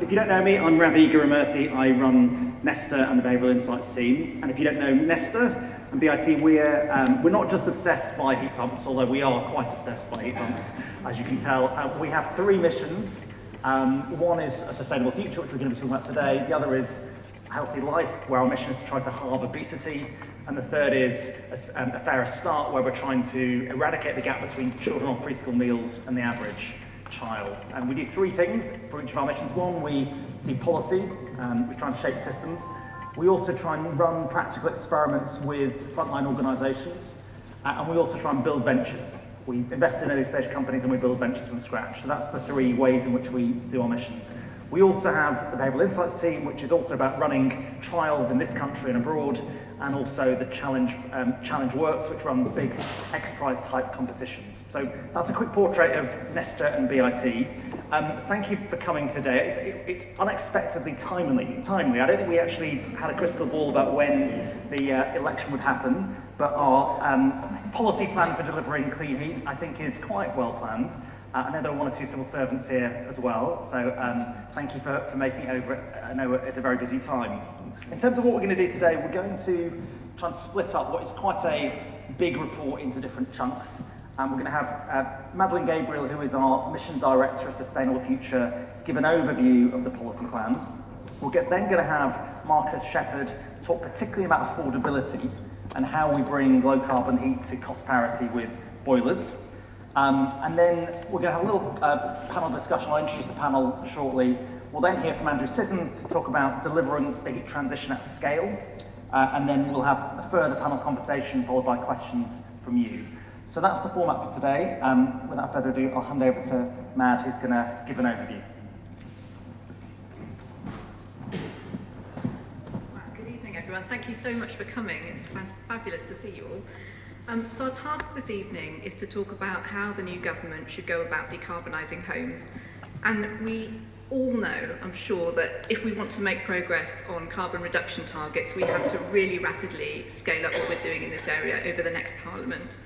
If you don't know me, I'm Ravi Gurumoorthy. I run Nesta and the Behavioural Insights team. And if you don't know Nesta and BIT, we're not just obsessed by heat pumps, although we are quite obsessed by heat pumps, as you can tell. We have three missions. One is a sustainable future, which we're going to be talking about today. The other is a healthy life, where our mission is to try to halve obesity. And the third is a fairer start, where we're trying to eradicate the gap between children on free school meals and the average child. And we do three things for each of our missions. One, we do policy, we try and shape systems. We also try and run practical experiments with frontline organisations, and we also try and build ventures. We invest in early stage companies and we build ventures from scratch. So that's the three ways in which we do our missions. We also have the Behavioural Insights team, which is also about running trials in this country and abroad, and also the Challenge Works, which runs big X-Prize type competitions. So that's a quick portrait of Nesta and BIT. Thank you for coming today. It's unexpectedly timely. I don't think we actually had a crystal ball about when the election would happen, but our policy plan for delivering clean heat, I think, is quite well planned. I know there are one or two civil servants here as well, so thank you for making it over. I know it's a very busy time. In terms of what we're going to do today, we're going to try and split up what is quite a big report into different chunks. And we're going to have Madeleine Gabriel, who is our Mission Director of Sustainable Future, give an overview of the policy plan. We're then going to have Marcus Shepherd talk particularly about affordability and how we bring low carbon heat to cost parity with boilers. And then we're going to have a little panel discussion. I'll introduce the panel shortly. We'll then hear from Andrew Sissons to talk about delivering the heat transition at scale. And then we'll have a further panel conversation followed by questions from you. So that's the format for today. Without further ado, I'll hand over to Mad, who's going to give an overview. Wow, good evening, everyone. Thank you so much for coming. It's fabulous to see you all. So our task this evening is to talk about how the new government should go about decarbonising homes. And we all know, I'm sure, that if we want to make progress on carbon reduction targets, we have to really rapidly scale up what we're doing in this area over the next Parliament.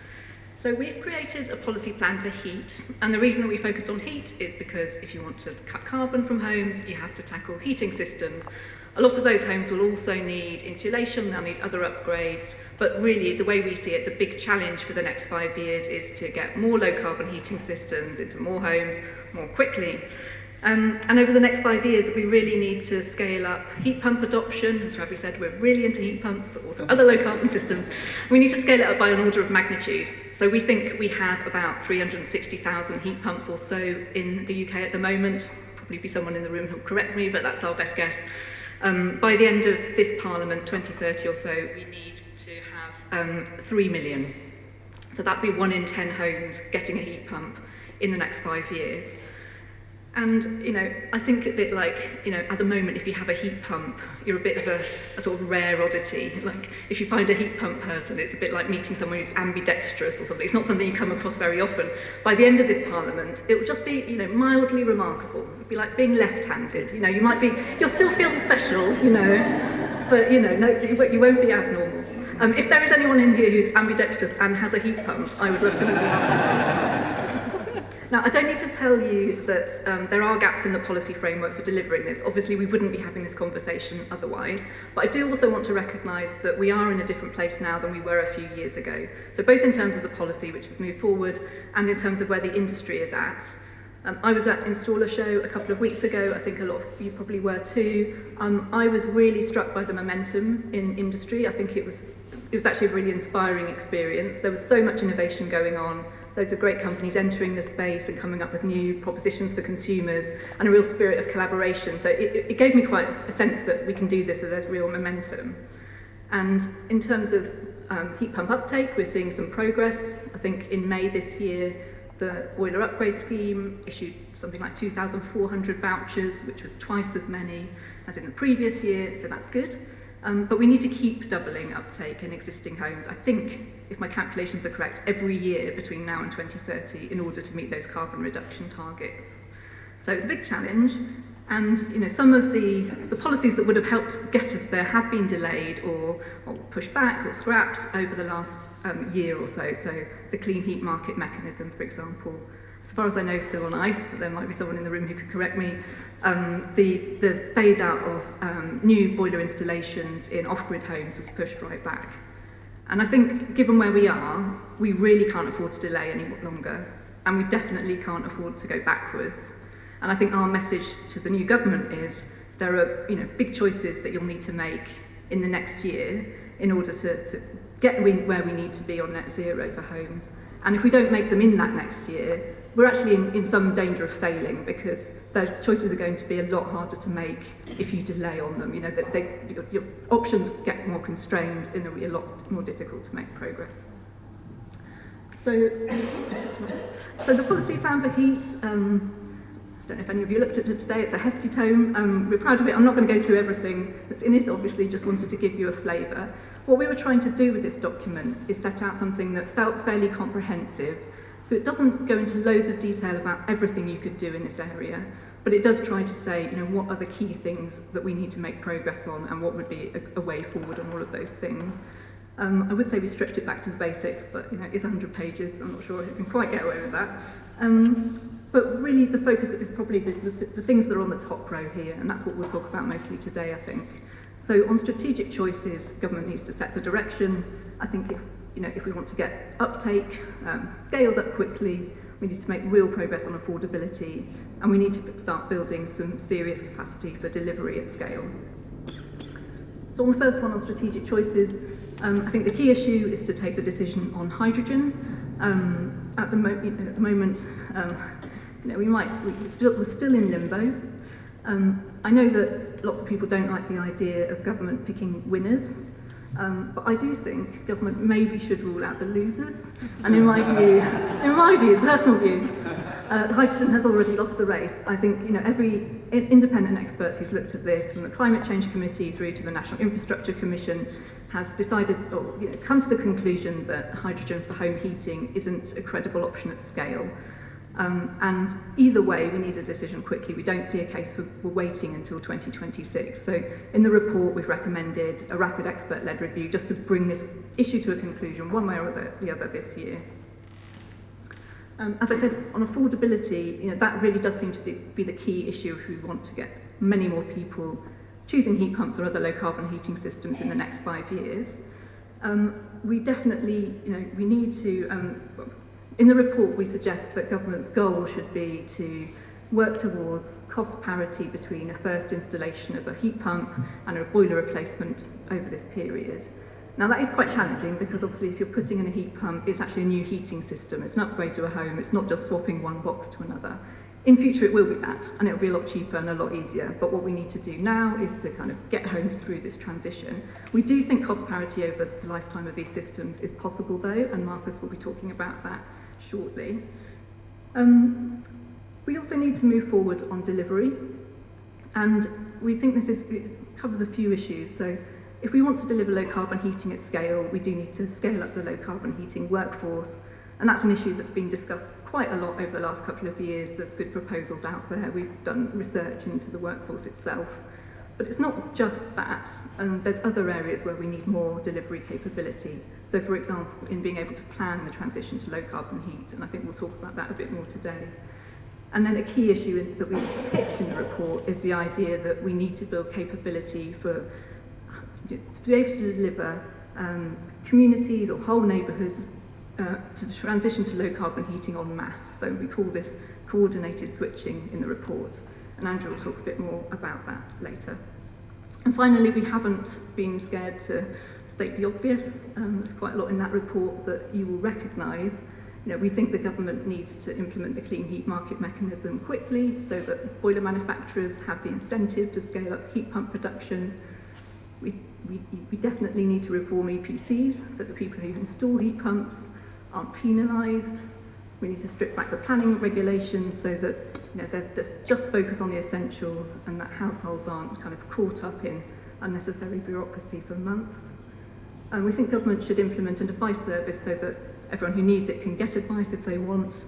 So we've created a policy plan for heat, and the reason that we focus on heat is because if you want to cut carbon from homes, you have to tackle heating systems. A lot of those homes will also need insulation, they'll need other upgrades, but really the way we see it, the big challenge for the next 5 years is to get more low carbon heating systems into more homes more quickly. And over the next 5 years, we really need to scale up heat pump adoption. As Ravi said, we're really into heat pumps, but also other low carbon systems. We need to scale it up by an order of magnitude. So we think we have about 360,000 heat pumps or so in the UK at the moment. Probably be someone in the room who'll correct me, but that's our best guess. By the end of this Parliament, 2030 or so, we need to have 3 million. So that'd be 1 in 10 homes getting a heat pump in the next 5 years. And, you know, I think a bit like, you know, at the moment, if you have a heat pump, you're a bit of a sort of rare oddity. Like, if you find a heat pump person, it's a bit like meeting someone who's ambidextrous or something. It's not something you come across very often. By the end of this Parliament, it will just be, you know, mildly remarkable. It'd be like being left-handed. You know, you'll still feel special, you know, but, you know, no, you won't be abnormal. If there is anyone in here who's ambidextrous and has a heat pump, I would love to know. Now, I don't need to tell you that there are gaps in the policy framework for delivering this. Obviously, we wouldn't be having this conversation otherwise. But I do also want to recognise that we are in a different place now than we were a few years ago. So both in terms of the policy, which has moved forward, and in terms of where the industry is at. I was at Installer Show a couple of weeks ago. I think a lot of you probably were too. I was really struck by the momentum in industry. I think it was actually a really inspiring experience. There was so much innovation going on. Loads of great companies entering the space and coming up with new propositions for consumers and a real spirit of collaboration. So it gave me quite a sense that we can do this, that there's real momentum. And in terms of heat pump uptake, we're seeing some progress. I think in May this year, the boiler upgrade scheme issued something like 2,400 vouchers, which was twice as many as in the previous year, so that's good. But we need to keep doubling uptake in existing homes. I think, if my calculations are correct, every year between now and 2030 in order to meet those carbon reduction targets. So it's a big challenge, and you know, some of the policies that would have helped get us there have been delayed or pushed back or scrapped over the last year or so. So the Clean Heat Market Mechanism, for example, as far as I know, still on ice, but there might be someone in the room who could correct me. The phase out of new boiler installations in off-grid homes was pushed right back. And I think, given where we are, we really can't afford to delay any longer, and we definitely can't afford to go backwards. And I think our message to the new government is there are big choices that you'll need to make in the next year in order to get where we need to be on net zero for homes. And if we don't make them in that next year, we're actually in some danger of failing, because those choices are going to be a lot harder to make if you delay on them. Your options get more constrained and it'll be a lot more difficult to make progress. So the policy plan for heat, I don't know if any of you looked at it today, it's a hefty tome. We're proud of it. I'm not going to go through everything that's in it, obviously, just wanted to give you a flavour. What we were trying to do with this document is set out something that felt fairly comprehensive. So it doesn't go into loads of detail about everything you could do in this area, but it does try to say, what are the key things that we need to make progress on, and what would be a way forward on all of those things. I would say we stripped it back to the basics, but it's 100 pages. I'm not sure if you can quite get away with that. But really, the focus is probably the things that are on the top row here, and that's what we'll talk about mostly today, I think. So on strategic choices, government needs to set the direction. I think if we want to get uptake scaled up quickly, we need to make real progress on affordability, and we need to start building some serious capacity for delivery at scale. So on the first one, on strategic choices, I think the key issue is to take the decision on hydrogen. At the moment, we're still in limbo. I know that lots of people don't like the idea of government picking winners, but I do think government maybe should rule out the losers. And in my view, personal view, hydrogen has already lost the race. I think every independent expert who's looked at this, from the Climate Change Committee through to the National Infrastructure Commission, has decided or come to the conclusion that hydrogen for home heating isn't a credible option at scale. And either way, we need a decision quickly. We don't see a case for waiting until 2026. So in the report, we've recommended a rapid expert-led review just to bring this issue to a conclusion one way or the other this year. As I said, on affordability, that really does seem to be the key issue if we want to get many more people choosing heat pumps or other low-carbon heating systems in the next 5 years. We definitely, we need to, in the report, we suggest that government's goal should be to work towards cost parity between a first installation of a heat pump and a boiler replacement over this period. Now that is quite challenging, because obviously if you're putting in a heat pump, it's actually a new heating system. It's an upgrade to a home. It's not just swapping one box to another. In future it will be that, and it'll be a lot cheaper and a lot easier. But what we need to do now is to kind of get homes through this transition. We do think cost parity over the lifetime of these systems is possible though, and Marcus will be talking about that shortly. We also need to move forward on delivery, and we think it covers a few issues. So if we want to deliver low carbon heating at scale, we do need to scale up the low carbon heating workforce, and that's an issue that's been discussed quite a lot over the last couple of years. There's good proposals out there. We've done research into the workforce itself. But it's not just that, and there's other areas where we need more delivery capability. So for example, in being able to plan the transition to low carbon heat, and I think we'll talk about that a bit more today. And then a key issue that we picked in the report is the idea that we need to build capability to be able to deliver communities or whole neighbourhoods to transition to low carbon heating en masse. So we call this coordinated switching in the report, and Andrew will talk a bit more about that later. And finally, we haven't been scared to state the obvious. There's quite a lot in that report that you will recognise. We think the government needs to implement the clean heat market mechanism quickly so that boiler manufacturers have the incentive to scale up heat pump production. We definitely need to reform EPCs so that people who install heat pumps aren't penalised. We need to strip back the planning regulations so that they're just focus on the essentials, and that households aren't kind of caught up in unnecessary bureaucracy for months. And we think government should implement an advice service so that everyone who needs it can get advice if they want.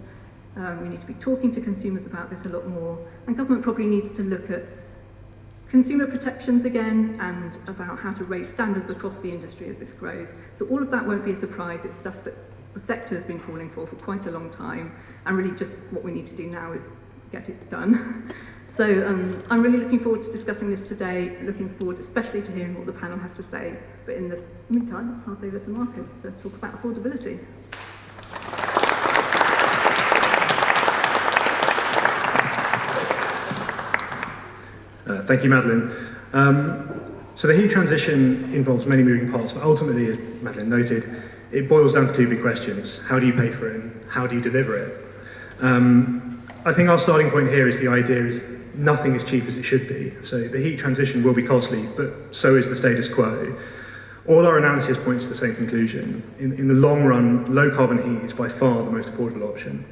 We need to be talking to consumers about this a lot more, and government probably needs to look at consumer protections again, and about how to raise standards across the industry as this grows. So all of that won't be a surprise. It's stuff that the sector has been calling for quite a long time, and really just what we need to do now is get it done. So I'm really looking forward to discussing this today, looking forward especially to hearing what the panel has to say. But in the meantime, I'll pass over to Marcus to talk about affordability. Thank you, Madeline. So the heat transition involves many moving parts, but ultimately, as Madeline noted, it boils down to two big questions. How do you pay for it, and how do you deliver it? I think our starting point here is the idea is nothing is cheap as it should be. So the heat transition will be costly, but so is the status quo. All our analysis points to the same conclusion. In the long run, low carbon heat is by far the most affordable option.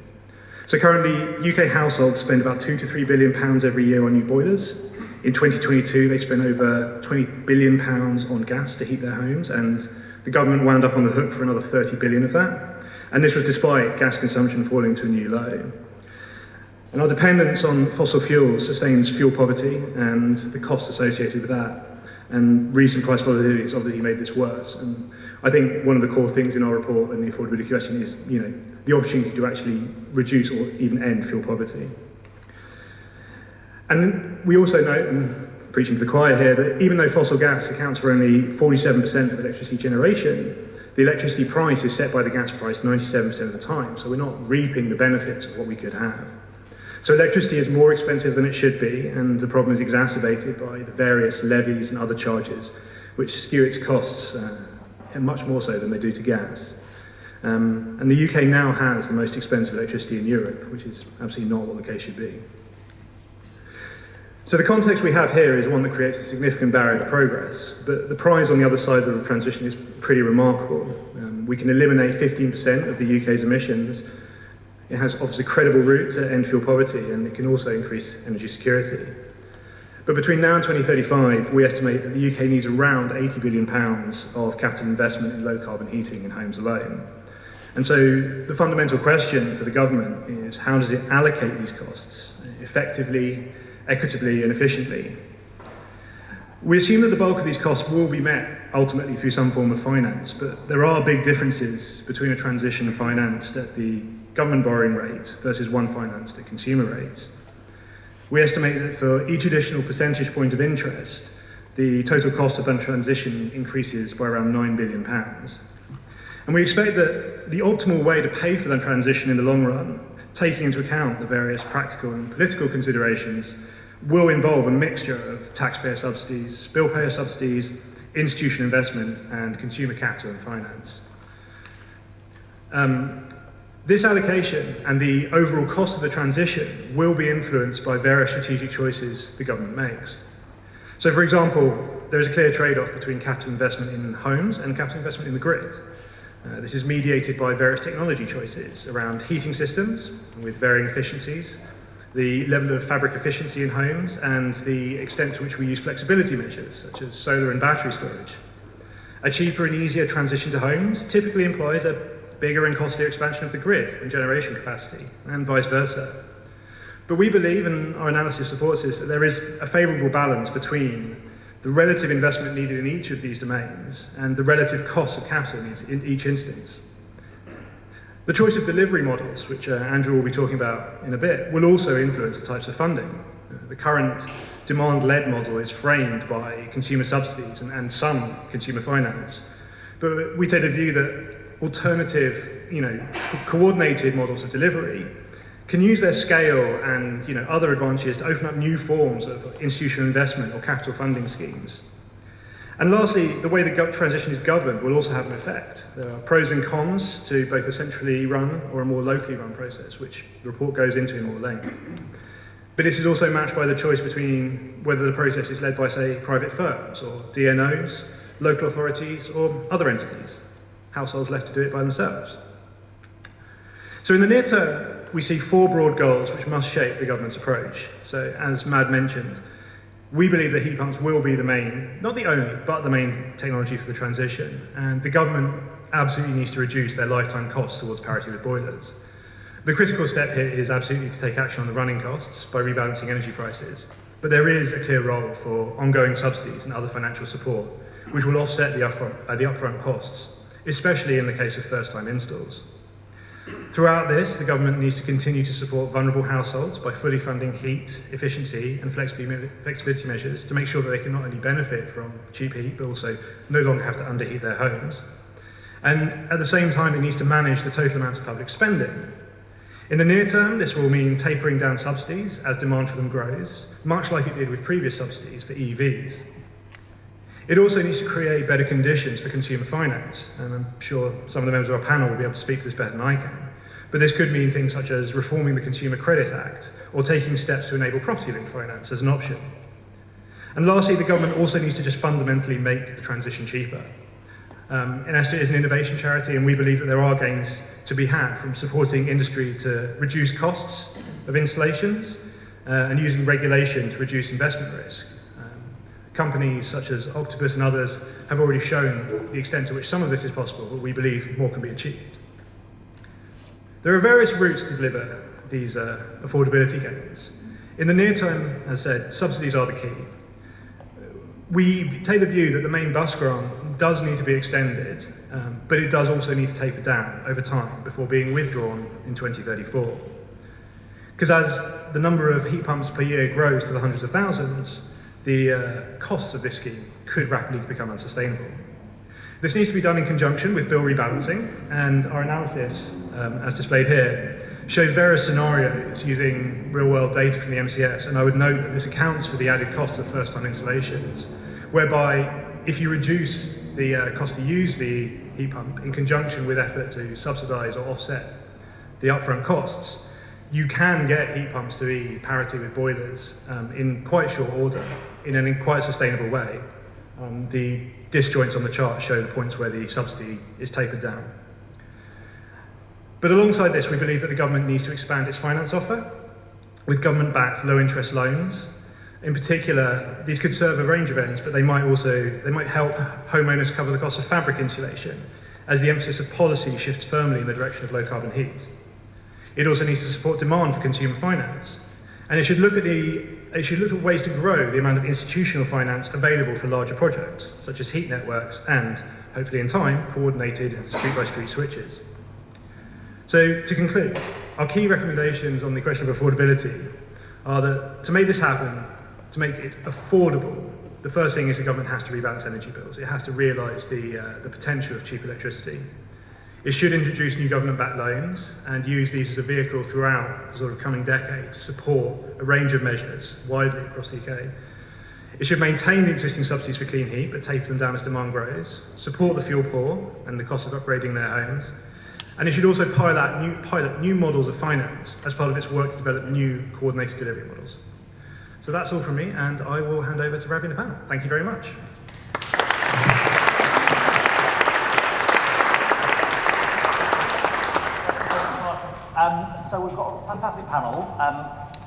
So currently, UK households spend about £2 to £3 billion every year on new boilers. In 2022, they spent over £20 billion on gas to heat their homes, and the government wound up on the hook for another £30 billion of that. And this was despite gas consumption falling to a new low. And our dependence on fossil fuels sustains fuel poverty and the costs associated with that. And recent price volatility has obviously made this worse. And I think one of the core things in our report and the affordability question is, the opportunity to actually reduce or even end fuel poverty. And we also note, and preaching to the choir here, that even though fossil gas accounts for only 47% of electricity generation, the electricity price is set by the gas price 97% of the time, so we're not reaping the benefits of what we could have. So electricity is more expensive than it should be, and the problem is exacerbated by the various levies and other charges, which skew its costs, and much more so than they do to gas. And the UK now has the most expensive electricity in Europe, which is absolutely not what the case should be. So the context we have here is one that creates a significant barrier to progress, but the prize on the other side of the transition is pretty remarkable. We can eliminate 15% of the UK's emissions. It offers a credible route to end fuel poverty, and it can also increase energy security. But between now and 2035, we estimate that the UK needs around £80 billion of capital investment in low-carbon heating in homes alone. And so the fundamental question for the government is, how does it allocate these costs effectively, equitably and efficiently? We assume that the bulk of these costs will be met ultimately through some form of finance, but there are big differences between a transition financed at the government borrowing rate versus one financed at consumer rates. We estimate that for each additional percentage point of interest, the total cost of that transition increases by around £9 billion. And we expect that the optimal way to pay for that transition in the long run, taking into account the various practical and political considerations, will involve a mixture of taxpayer subsidies, bill payer subsidies, institutional investment, and consumer capital and finance. This allocation and the overall cost of the transition will be influenced by various strategic choices the government makes. So, for example, there is a clear trade-off between capital investment in homes and capital investment in the grid. This is mediated by various technology choices around heating systems with varying efficiencies, the level of fabric efficiency in homes, and the extent to which we use flexibility measures, such as solar and battery storage. A cheaper and easier transition to homes typically implies a bigger and costlier expansion of the grid and generation capacity, and vice versa. But we believe, and our analysis supports this, that there is a favourable balance between the relative investment needed in each of these domains and the relative cost of capital in each instance. The choice of delivery models, which Andrew will be talking about in a bit, will also influence the types of funding. The current demand-led model is framed by consumer subsidies and some consumer finance. But we take the view that alternative, coordinated models of delivery can use their scale and other advantages to open up new forms of institutional investment or capital funding schemes. And lastly, the way the transition is governed will also have an effect. There are pros and cons to both a centrally run or a more locally run process, which the report goes into in more length. But this is also matched by the choice between whether the process is led by, say, private firms or DNOs, local authorities, or other entities. Households left to do it by themselves. So in the near term, we see four broad goals which must shape the government's approach. So as Mad mentioned, we believe that heat pumps will be the main, not the only, but the main technology for the transition. And the government absolutely needs to reduce their lifetime costs towards parity with boilers. The critical step here is absolutely to take action on the running costs by rebalancing energy prices. But there is a clear role for ongoing subsidies and other financial support, which will offset the upfront costs, especially in the case of first-time installs. Throughout this, the government needs to continue to support vulnerable households by fully funding heat, efficiency and flexibility measures to make sure that they can not only benefit from cheap heat, but also no longer have to underheat their homes. And at the same time, it needs to manage the total amount of public spending. In the near term, this will mean tapering down subsidies as demand for them grows, much like it did with previous subsidies for EVs. It also needs to create better conditions for consumer finance, and I'm sure some of the members of our panel will be able to speak to this better than I can. But this could mean things such as reforming the Consumer Credit Act or taking steps to enable property-linked finance as an option. And lastly, the government also needs to just fundamentally make the transition cheaper. Nesta is an innovation charity, and we believe that there are gains to be had from supporting industry to reduce costs of installations and using regulation to reduce investment risk. Companies such as Octopus and others have already shown the extent to which some of this is possible, but we believe more can be achieved. There are various routes to deliver these affordability gains. In the near term, as I said, subsidies are the key. We take the view that the main bus grant does need to be extended, but it does also need to taper down over time before being withdrawn in 2034. Because as the number of heat pumps per year grows to the hundreds of thousands, the costs of this scheme could rapidly become unsustainable. This needs to be done in conjunction with bill rebalancing, and our analysis, as displayed here, shows various scenarios using real-world data from the MCS, and I would note that this accounts for the added costs of first-time installations, whereby if you reduce the cost to use the heat pump in conjunction with effort to subsidise or offset the upfront costs, you can get heat pumps to be parity with boilers in quite short order, in a quite sustainable way. The disjoints on the chart show the points where the subsidy is tapered down. But alongside this, we believe that the government needs to expand its finance offer with government-backed low-interest loans. In particular, these could serve a range of ends, but they might help homeowners cover the cost of fabric insulation as the emphasis of policy shifts firmly in the direction of low-carbon heat. It also needs to support demand for consumer finance, and it should look at ways to grow the amount of institutional finance available for larger projects, such as heat networks and, hopefully in time, coordinated street-by-street switches. So, to conclude, our key recommendations on the question of affordability are that to make this happen, to make it affordable, the first thing is the government has to rebalance energy bills. It has to realise the potential of cheap electricity. It should introduce new government-backed loans and use these as a vehicle throughout the sort of coming decade to support a range of measures widely across the UK. It should maintain the existing subsidies for clean heat, but taper them down as demand grows, support the fuel poor and the cost of upgrading their homes, and it should also pilot new models of finance as part of its work to develop new coordinated delivery models. So that's all from me, and I will hand over to Ravi and the panel. Thank you very much. So we've got a fantastic panel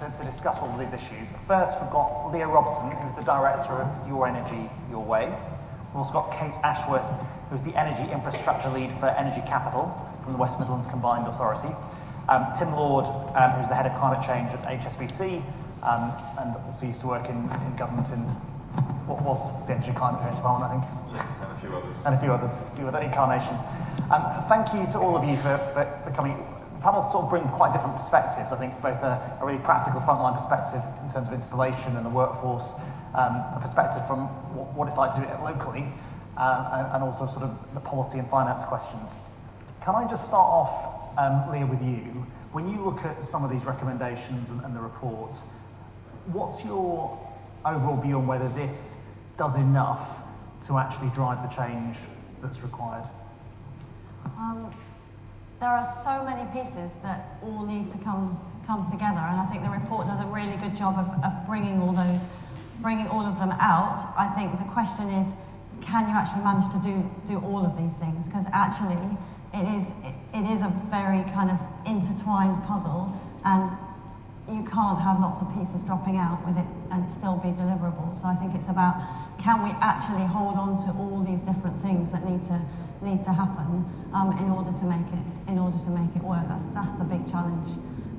to discuss all of these issues. First, we've got Leo Robson, who's the director of Your Energy, Your Way. We've also got Kate Ashworth, who's the Energy Infrastructure Lead for Energy Capital from the West Midlands Combined Authority. Tim Lord, who's the Head of Climate Change at HSBC, and also used to work in government in what was the Energy Climate Change Department, I think. Yeah, and a few others. And a few other incarnations. Thank you to all of you for coming. Panels sort of bring quite different perspectives. I think both a really practical frontline perspective in terms of installation and the workforce, a perspective from what it's like to do it locally, and also sort of the policy and finance questions. Can I just start off, Leah, with you? When you look at some of these recommendations and the report, what's your overall view on whether this does enough to actually drive the change that's required? There are so many pieces that all need to come together, and I think the report does a really good job of bringing all of them out. I think the question is, can you actually manage to do all of these things? Because actually, it is a very kind of intertwined puzzle, and you can't have lots of pieces dropping out with it and still be deliverable. So I think it's about, can we actually hold on to all these different things that need to happen in order to make it work. That's the big challenge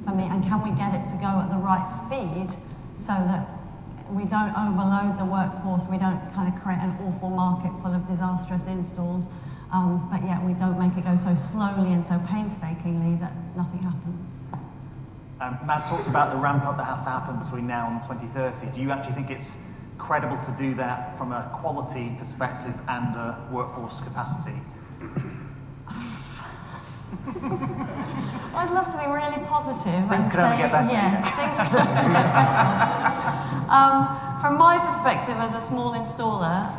for me. And can we get it to go at the right speed so that we don't overload the workforce, we don't kind of create an awful market full of disastrous installs, but yet we don't make it go so slowly and so painstakingly that nothing happens. Matt talked about the ramp up that has to happen between now and 2030. Do you actually think it's credible to do that from a quality perspective and a workforce capacity? I'd love to be really positive. Things could only get better. Yes, things could only get better. From my perspective as a small installer,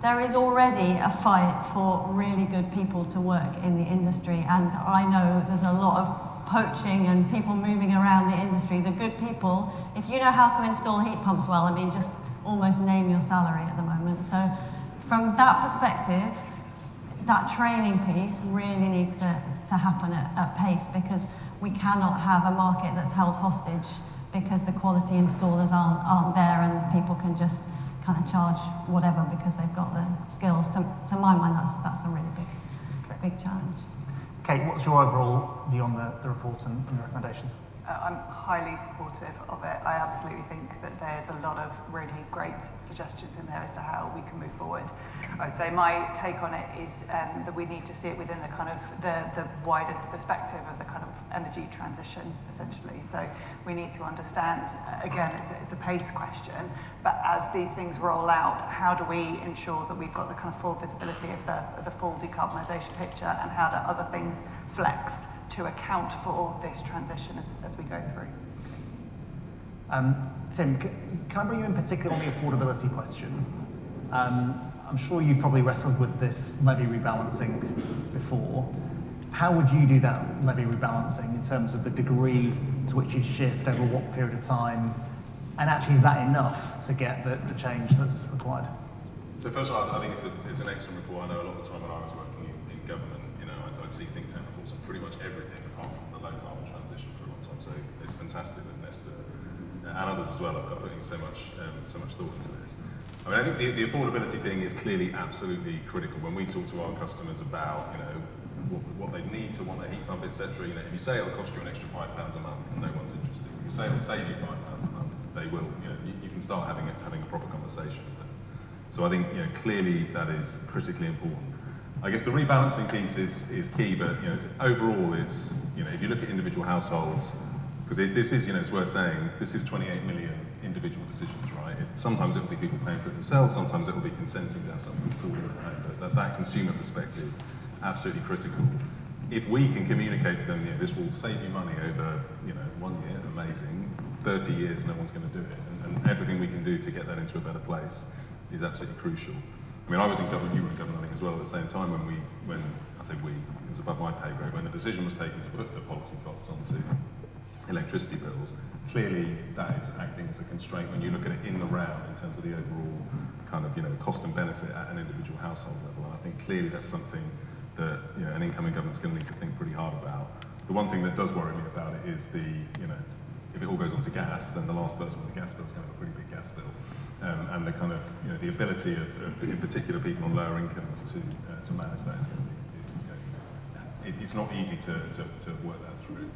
there is already a fight for really good people to work in the industry, and I know there's a lot of poaching and people moving around the industry. The good people, if you know how to install heat pumps well, I mean, just almost name your salary at the moment. So from that perspective, that training piece really needs to happen at pace, because we cannot have a market that's held hostage because the quality installers aren't there and people can just kind of charge whatever because they've got the skills. To my mind, that's a really big challenge. Kate, what's your overall view on the report and the recommendations? I'm highly supportive of it. I absolutely think that there's a lot of really great suggestions in there as to how we can move forward. I'd say my take on it is that we need to see it within the kind of the widest perspective of the kind of energy transition, essentially. So we need to understand, again, it's a pace question, but as these things roll out, how do we ensure that we've got the kind of full visibility of the full decarbonisation picture, and how do other things flex to account for this transition as we go through. Tim, can I bring you in particular on the affordability question? I'm sure you probably wrestled with this levy rebalancing before. How would you do that levy rebalancing in terms of the degree to which you shift over what period of time? And actually, is that enough to get the change that's required? So first of all, I think it's an excellent report. I know a lot of the time when I was working in government, I'd see think tank reports on pretty much everything apart from the low carbon transition for a long time. So it's fantastic that Nesta and others as well are putting so much thought into this. I mean, I think the affordability thing is clearly absolutely critical. When we talk to our customers about, what they need to want their heat pump, etc. If you say it'll cost you an extra £5 a month, no one's interested. If you say it'll save you £5 a month, they will. You can start having a proper conversation with them. So I think, clearly that is critically important. I guess the rebalancing piece is key, but overall, it's if you look at individual households, because this is it's worth saying this is 28 million individual decisions, right? Sometimes it will be people paying for it themselves, sometimes it will be consenting to have something installed in their home. But that consumer perspective, absolutely critical. If we can communicate to them, this will save you money over 1 year, amazing. 30 years, no one's going to do it, and everything we can do to get that into a better place is absolutely crucial. I mean, I was in government, you were in government, I think, as well, at the same time when I say we, it was above my pay grade, when the decision was taken to put the policy costs onto electricity bills. Clearly, that is acting as a constraint when you look at it in the round in terms of the overall kind of, cost and benefit at an individual household level. And I think clearly that's something that, an incoming government's going to need to think pretty hard about. The one thing that does worry me about it is if it all goes on to gas, then the last person with the gas bill is going to have a pretty big gas bill. And the kind of, the ability of in particular people on lower incomes to manage that is going to be, it's not easy to work that through.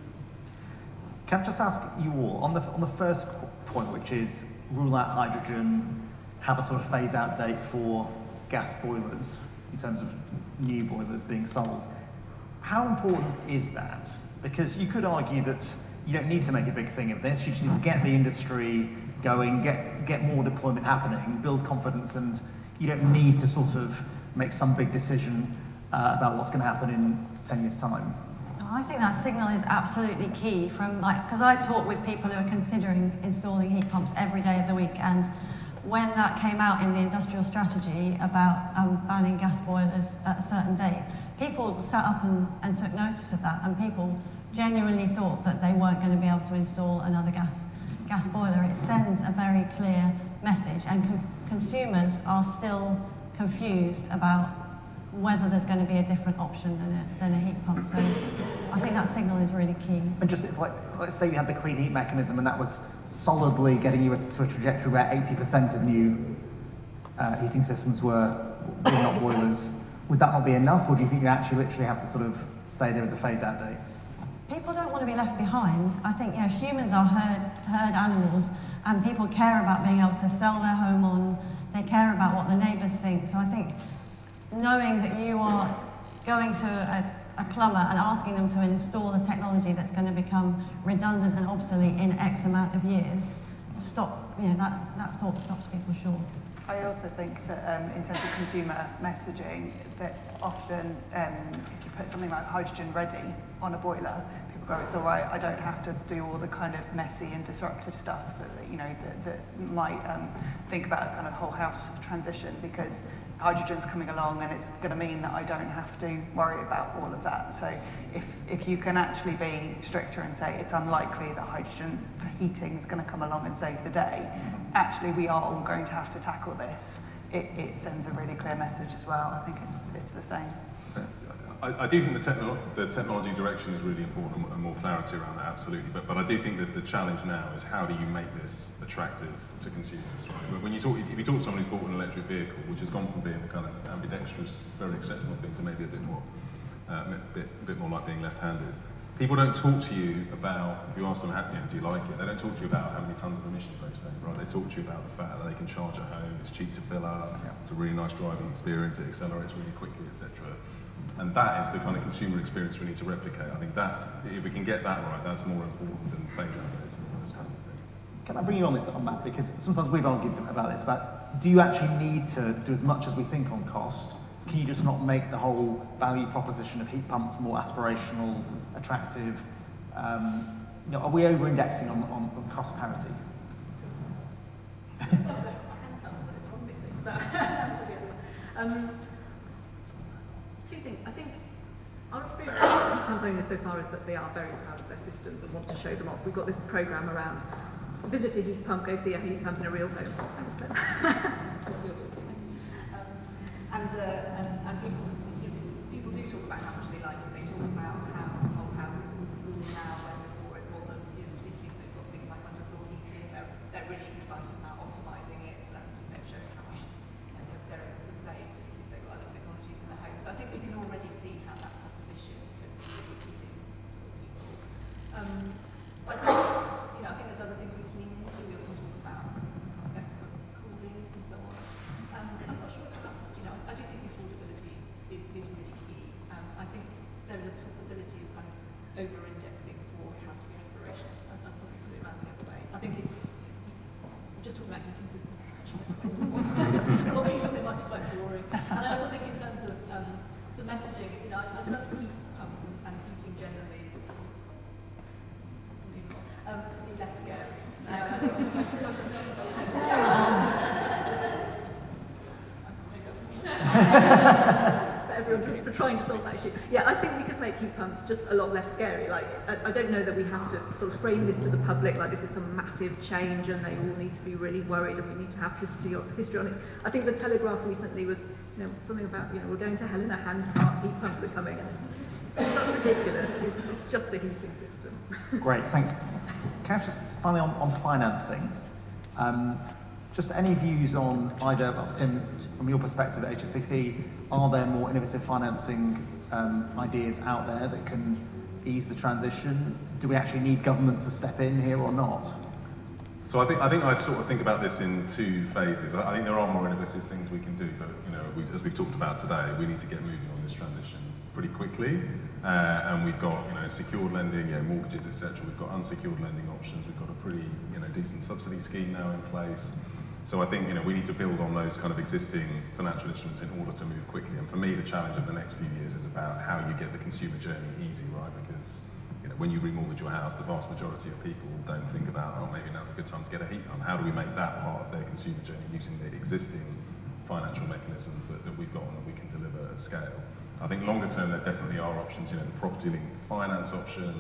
Can I just ask you all, on the first point, which is rule out hydrogen, have a sort of phase out date for gas boilers in terms of new boilers being sold, how important is that? Because you could argue that you don't need to make a big thing of this, you just need to get the industry going, get more deployment happening, build confidence, and you don't need to sort of make some big decision about what's going to happen in 10 years' time. I think that signal is absolutely key because I talk with people who are considering installing heat pumps every day of the week, and when that came out in the industrial strategy about banning gas boilers at a certain date, people sat up and took notice of that, and people genuinely thought that they weren't going to be able to install another gas boiler. It sends a very clear message, and consumers are still confused about whether there's going to be a different option than a heat pump. So I think that signal is really key. And just let's say you had the clean heat mechanism and that was solidly getting you to a trajectory where 80% of new heating systems were not boilers. Would that not be enough, or do you think you actually literally have to sort of say there is a phase out date? People don't want to be left behind. I think humans are herd animals, and people care about being able to sell their home on. They care about what the neighbours think. So I think knowing that you are going to a plumber and asking them to install the technology that's going to become redundant and obsolete in X amount of years, that thought stops people short. I also think that in terms of consumer messaging, that often if you put something like hydrogen ready on a boiler, people go, it's all right, I don't have to do all the kind of messy and disruptive stuff that might think about a kind of whole house transition, because hydrogen's coming along and it's going to mean that I don't have to worry about all of that. So if you can actually be stricter and say it's unlikely that hydrogen for heating is going to come along and save the day, actually we are all going to have to tackle this, it sends a really clear message as well. I think it's the same. I do think the technology direction is really important and more clarity around that, absolutely. But I do think that the challenge now is how do you make this attractive to consumers, right? When if you talk to someone who's bought an electric vehicle, which has gone from being the kind of ambidextrous, very exceptional thing to maybe a bit more like being left-handed, people don't talk to you about, if you ask them, do you like it? They don't talk to you about how many tons of emissions they've saved, right? They talk to you about the fact that they can charge at home, it's cheap to fill up, it's a really nice driving experience, it accelerates really quickly, etc. And that is the kind of consumer experience we need to replicate. I think that, if we can get that right, that's more important than phase out those kind of things. Can I bring you on that? Because sometimes we've argued about this, about do you actually need to do as much as we think on cost? Can you just not make the whole value proposition of heat pumps more aspirational, attractive? Are we over-indexing on cost parity? Two things. I think our experience with heat pump owners so far is that they are very proud of their systems and want to show them off. We've got this programme around visit a heat pump, go see a heat pump in a real home. And people do talk about how much they like it. They talk about how whole houses rule now, where before it wasn't. Particularly if they've got things like underfloor heating, they're really excited about optimising it and shows how much they're able to save, particularly if they've got other technologies in their home. So I think we can already see how that proposition could be appealing to people. But I think there's other things we can lean into. We often talk about prospects for cooling and so on. I'm not sure about, I do think affordability is really key. I think there is a possibility of kind of over-indexing for it has to be aspirational. I'll probably put it around the other way. I think I'm just talking about heating systems, actually. A lot of people, they might be quite boring. And I also think in terms of the messaging, I love heat pumps and heating generally to be less scary. I think it's for everyone for trying to solve that issue. Yeah, I think we could make heat pumps just a lot less scary. Like, I don't know that we have to sort of frame this to the public like this is some massive change and they all need to be really worried and we need to have history on it. I think the Telegraph recently was, something about, we're going to hell in a handcart, heat pumps are coming. That's ridiculous. It's just a heating system. Great, thanks. Can I just finally on financing? Just any views on either, Tim, from your perspective at HSBC, are there more innovative financing ideas out there that can ease the transition? Do we actually need government to step in here or not? So I think I'd sort of think about this in two phases. I think there are more innovative things we can do, but as we've talked about today, we need to get moving on this transition pretty quickly. And we've got secured lending, mortgages, etc. We've got unsecured lending options. We've got a pretty decent subsidy scheme now in place. So I think we need to build on those kind of existing financial instruments in order to move quickly. And for me, the challenge of the next few years is about how you get the consumer journey easy, right? Because when you remortgage your house, the vast majority of people don't think about, maybe now's a good time to get a heat pump. How do we make that part of their consumer journey using the existing financial mechanisms that we've got and that we can deliver at scale? I think longer term there definitely are options, the property linked finance option,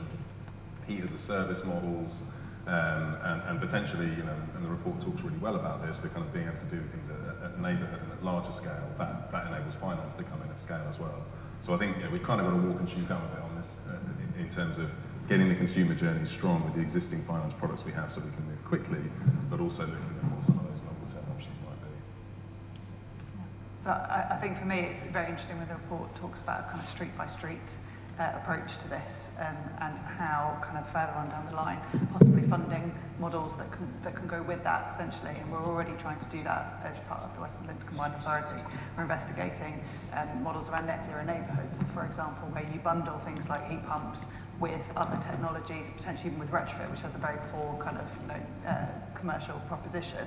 heat as a service models, and potentially, and the report talks really well about this, the kind of being able to do things at neighbourhood and at larger scale, that enables finance to come in at scale as well. So I think we've kind of got to walk and chew gum a bit on this in terms of getting the consumer journey strong with the existing finance products we have so we can move quickly, but also looking at what some of those longer term options might be. So I think for me it's very interesting when the report talks about kind of street by street approach to this, and how kind of further on down the line, possibly funding models that can go with that essentially. And we're already trying to do that as part of the West Midlands Combined Authority. We're investigating models around net zero neighbourhoods, for example, where you bundle things like heat pumps with other technologies, potentially even with retrofit, which has a very poor kind of commercial proposition,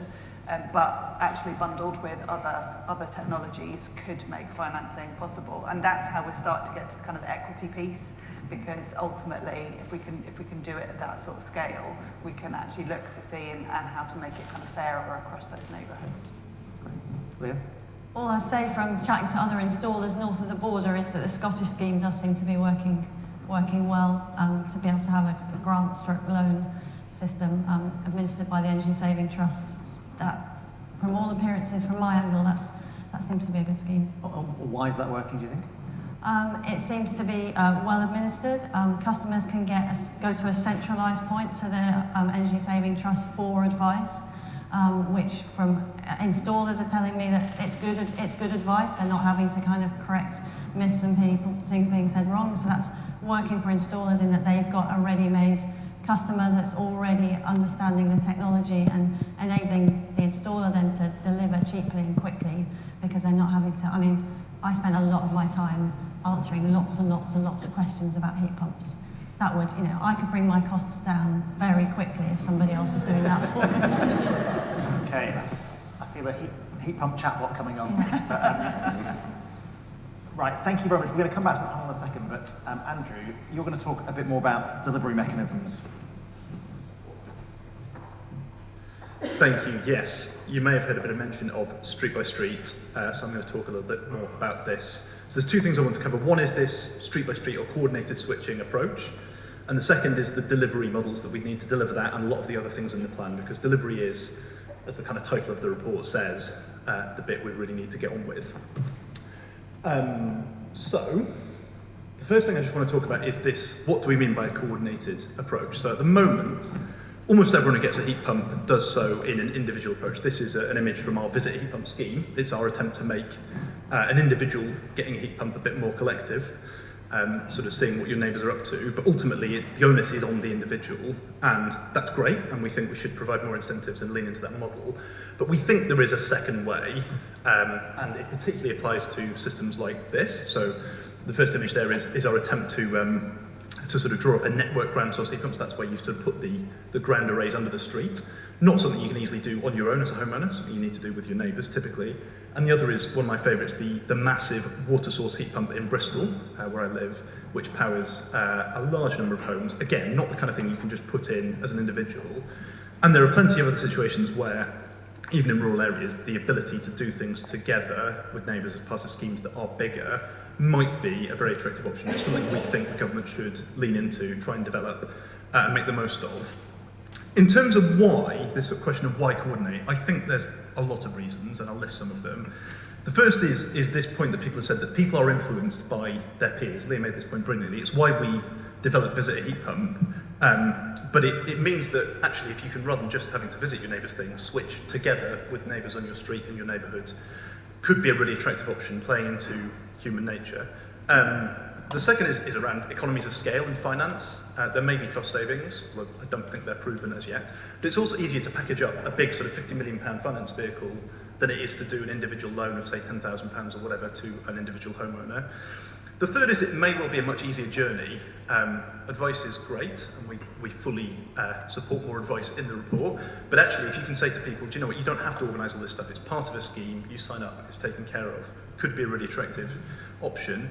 but actually bundled with other technologies could make financing possible. And that's how we start to get to the kind of equity piece, because ultimately, if we can do it at that sort of scale, we can actually look to see and how to make it kind of fairer across those neighbourhoods. Leah? All I say from chatting to other installers north of the border is that the Scottish scheme does seem to be working well, to be able to have a grant/loan system administered by the Energy Saving Trust. That, from all appearances, from my angle, that seems to be a good scheme. Why is that working, do you think? It seems to be well administered. Customers can go to a centralised point to the Energy Saving Trust for advice, which from installers are telling me that it's good advice. They're not having to kind of correct myths and things being said wrong. So that's working for installers in that they've got a ready-made customer that's already understanding the technology and enabling the installer then to deliver cheaply and quickly, because they're not having to. I mean, I spend a lot of my time answering lots and lots and lots of questions about heat pumps. That would, I could bring my costs down very quickly if somebody else is doing that for me. Okay, I feel a heat pump chatbot coming on. Right, thank you very much. We're going to come back to that panel in a second, but Andrew, you're going to talk a bit more about delivery mechanisms. Thank you, yes. You may have heard a bit of mention of street by street, so I'm going to talk a little bit more about this. So there's two things I want to cover. One is this street by street or coordinated switching approach, and the second is the delivery models that we need to deliver that and a lot of the other things in the plan, because delivery is, as the kind of title of the report says, the bit we really need to get on with. So, the first thing I just want to talk about is this: what do we mean by a coordinated approach? So at the moment, almost everyone who gets a heat pump does so in an individual approach. This is an image from our Visit Heat Pump scheme. It's our attempt to make an individual getting a heat pump a bit more collective, sort of seeing what your neighbours are up to, but ultimately the onus is on the individual, and that's great, and we think we should provide more incentives and lean into that model. But we think there is a second way, and it particularly applies to systems like this. So the first image there is our attempt to sort of draw up a network ground source heat pumps. That's where you sort of put the ground arrays under the street. Not something you can easily do on your own as a homeowner, something you need to do with your neighbours typically. And the other is one of my favourites, the massive water source heat pump in Bristol, where I live, which powers a large number of homes. Again, not the kind of thing you can just put in as an individual. And there are plenty of other situations where, even in rural areas, the ability to do things together with neighbours as part of schemes that are bigger might be a very attractive option. It's something we think the government should lean into, try and develop, and make the most of. In terms of why, this sort of question of why coordinate, I think there's a lot of reasons, and I'll list some of them. The first is this point that people have said, that people are influenced by their peers. Leah made this point brilliantly. It's why we developed Visit a Heat Pump, but it means that actually, if you can, rather than just having to visit your neighbour's thing, switch together with neighbours on your street and your neighbourhood, could be a really attractive option, playing into human nature. The second is around economies of scale in finance. There may be cost savings, well, I don't think they're proven as yet, but it's also easier to package up a big sort of £50 million finance vehicle than it is to do an individual loan of, say, £10,000 or whatever to an individual homeowner. The third is it may well be a much easier journey. Advice is great, and we fully support more advice in the report, but actually if you can say to people, do you know what, you don't have to organise all this stuff, it's part of a scheme, you sign up, it's taken care of, could be a really attractive option.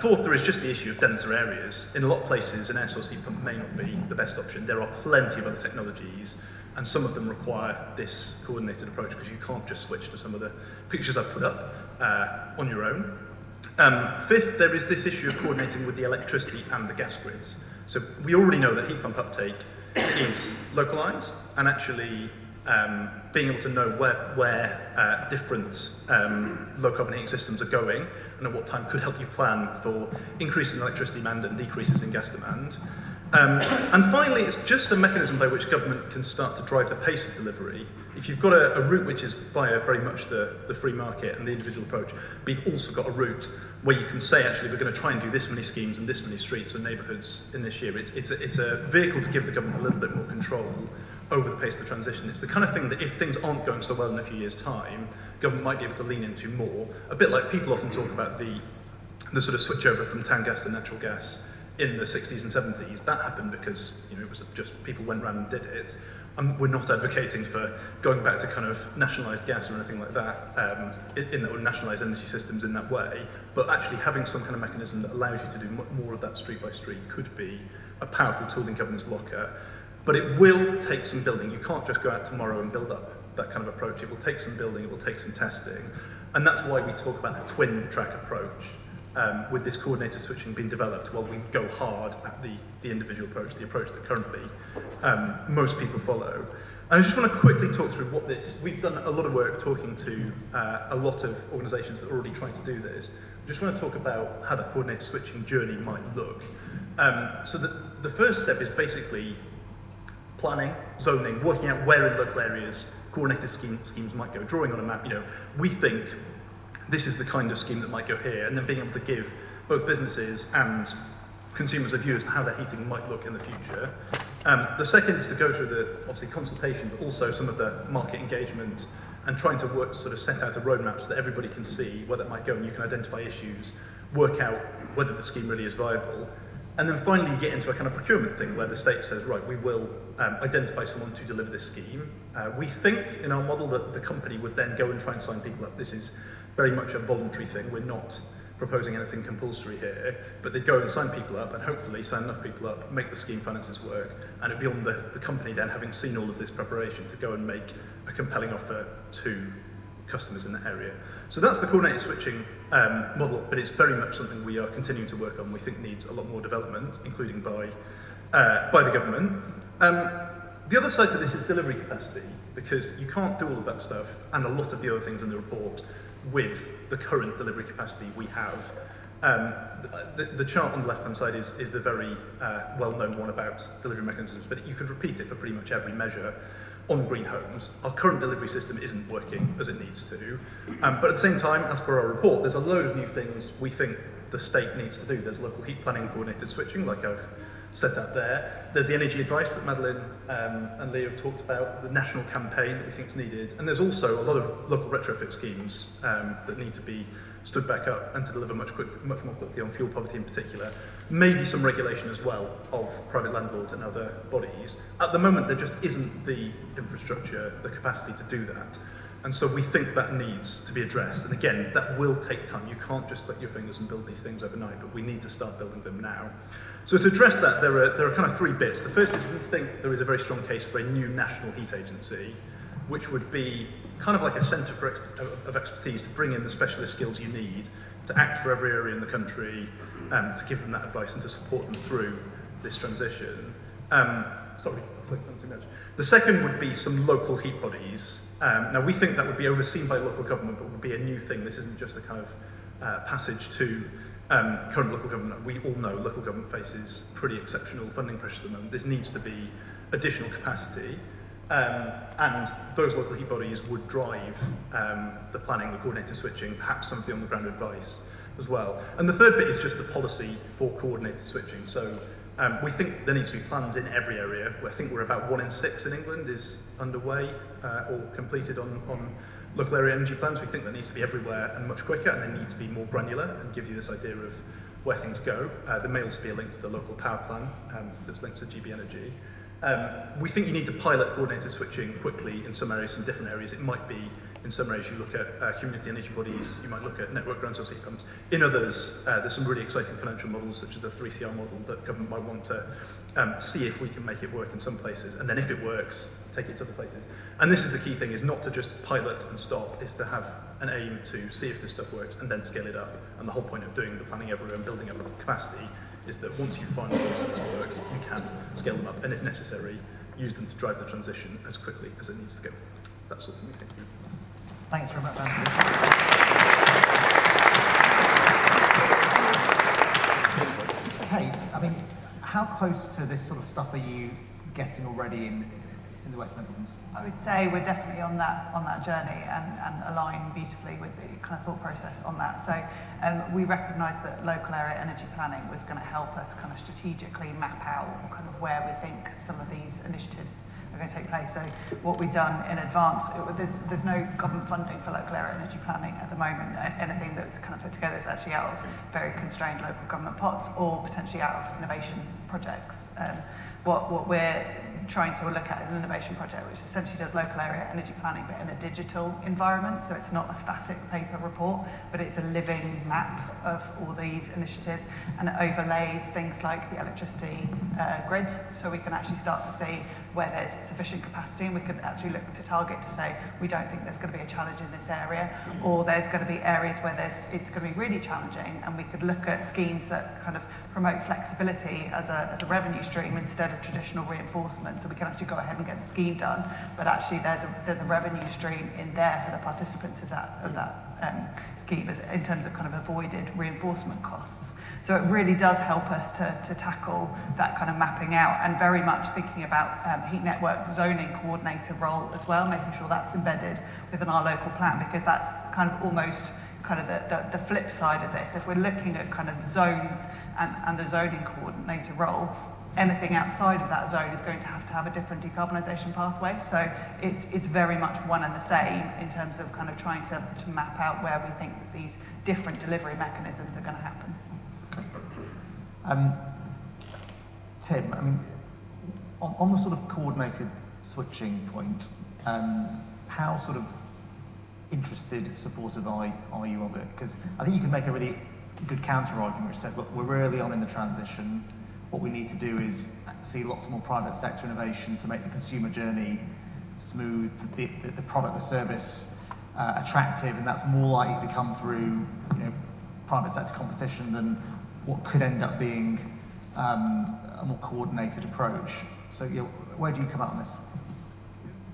Fourth, there is just the issue of denser areas. In a lot of places, an air source heat pump may not be the best option. There are plenty of other technologies, and some of them require this coordinated approach, because you can't just switch to some of the pictures I've put up on your own. Fifth, there is this issue of coordinating with the electricity and the gas grids. So we already know that heat pump uptake is localised, and actually being able to know where different low carbon heating systems are going and at what time could help you plan for increases in electricity demand and decreases in gas demand. And finally, it's just a mechanism by which government can start to drive the pace of delivery. If you've got a route which is via very much the free market and the individual approach, but you've also got a route where you can say, actually, we're going to try and do this many schemes and this many streets or neighbourhoods in this year. It's a vehicle to give the government a little bit more control over the pace of the transition. It's the kind of thing that if things aren't going so well in a few years' time, government might be able to lean into more. A bit like people often talk about the sort of switch over from town gas to natural gas in the 60s and 70s. That happened because it was just people went round and did it. And we're not advocating for going back to kind of nationalised gas or anything like that, or nationalised energy systems in that way, but actually having some kind of mechanism that allows you to do more of that street by street could be a powerful tool in government's locker. But it will take some building. You can't just go out tomorrow and build up that kind of approach. It will take some building, it will take some testing. And that's why we talk about the twin track approach, with this coordinated switching being developed while we go hard at the individual approach, the approach that currently most people follow. And I just want to quickly talk through we've done a lot of work talking to a lot of organisations that are already trying to do this. I just want to talk about how that coordinated switching journey might look. So the first step is basically planning, zoning, working out where in local areas coordinated schemes might go, drawing on a map. We think this is the kind of scheme that might go here, and then being able to give both businesses and consumers a view as to how their heating might look in the future. The second is to go through the, obviously, consultation, but also some of the market engagement and trying to sort of set out a roadmap so that everybody can see where that might go and you can identify issues, work out whether the scheme really is viable. And then finally you get into a kind of procurement thing where the state says, right, we will identify someone to deliver this scheme. We think in our model that the company would then go and try and sign people up. This is very much a voluntary thing. We're not proposing anything compulsory here, but they'd go and sign people up and hopefully sign enough people up, make the scheme finances work, and it'd be on the company then, having seen all of this preparation, to go and make a compelling offer to customers in the area. So that's the coordinated switching model, but it's very much something we are continuing to work on. We think needs a lot more development, including by the government. The other side to this is delivery capacity, because you can't do all of that stuff and a lot of the other things in the report with the current delivery capacity we have. The chart on the left-hand side is the very well-known one about delivery mechanisms, but you could repeat it for pretty much every measure on green homes. Our current delivery system isn't working as it needs to, but at the same time, as per our report, there's a load of new things we think the state needs to do. There's local heat planning, coordinated switching, like I've set out there. There's the energy advice that Madeline and Leah have talked about, the national campaign that we think is needed, and there's also a lot of local retrofit schemes that need to be stood back up and to deliver much more quickly on fuel poverty in particular. Maybe some regulation as well of private landlords and other bodies. At the moment, there just isn't the infrastructure, the capacity to do that. And so we think that needs to be addressed. And again, that will take time. You can't just click your fingers and build these things overnight, but we need to start building them now. So to address that, there are kind of three bits. The first is we think there is a very strong case for a new national heat agency, which would be kind of like a centre of expertise to bring in the specialist skills you need to act for every area in the country, to give them that advice and to support them through this transition. Sorry, I flicked on too much. The second would be some local heat bodies. Now we think that would be overseen by local government, but would be a new thing. This isn't just a kind of passage to current local government. We all know local government faces pretty exceptional funding pressures at the moment. This needs to be additional capacity. And those local heat bodies would drive the planning, the coordinated switching, perhaps some of the on-the-ground advice as well. And the third bit is just the policy for coordinated switching. So we think there needs to be plans in every area. I think we're about 1 in 6 in England is underway or completed on local area energy plans. We think that needs to be everywhere and much quicker, and they need to be more granular and give you this idea of where things go. There may also be a link to the local power plan that's linked to GB Energy. We think you need to pilot coordinated switching quickly in some areas, some different areas. It might be in some areas you look at community energy bodies, you might look at network ground source heat pumps. In others, there's some really exciting financial models, such as the 3CR model, that government might want to see if we can make it work in some places, and then if it works, take it to other places. And this is the key thing, is not to just pilot and stop, is to have an aim to see if this stuff works and then scale it up. And the whole point of doing the planning everywhere and building up capacity is that once you find ways to work, you can scale them up, and if necessary, use them to drive the transition as quickly as it needs to go. That's all from me, thank you. Thanks very much, Andrew. Okay, I mean, how close to this sort of stuff are you getting already in the West Midlands? I would say we're definitely on that journey and align beautifully with the kind of thought process on that. So we recognised that local area energy planning was going to help us kind of strategically map out kind of where we think some of these initiatives are going to take place. So what we've done in advance, there's no government funding for local area energy planning at the moment. Anything that's kind of put together is actually out of very constrained local government pots or potentially out of innovation projects. What we're trying to look at is an innovation project which essentially does local area energy planning but in a digital environment, so it's not a static paper report but it's a living map of all these initiatives, and it overlays things like the electricity grid, so we can actually start to see where there's sufficient capacity, and we could actually look to target to say we don't think there's going to be a challenge in this area, or there's going to be areas where it's going to be really challenging, and we could look at schemes that kind of promote flexibility as a revenue stream instead of traditional reinforcement, so we can actually go ahead and get the scheme done, but actually there's a revenue stream in there for the participants of that scheme in terms of kind of avoided reinforcement costs. So it really does help us to tackle that kind of mapping out, and very much thinking about heat network zoning coordinator role as well, making sure that's embedded within our local plan, because that's kind of almost kind of the flip side of this. If we're looking at kind of zones and the zoning coordinator role, anything outside of that zone is going to have a different decarbonisation pathway. So it's very much one and the same in terms of kind of trying to map out where we think that these different delivery mechanisms are going to happen. Tim, I mean, on the sort of coordinated switching point, how sort of interested, supportive are you of it? Because I think you can make a really good counter argument which says, look, we're early on in the transition. What we need to do is see lots more private sector innovation to make the consumer journey smooth, the product, the service attractive, and that's more likely to come through, private sector competition than what could end up being a more coordinated approach. So, where do you come out on this?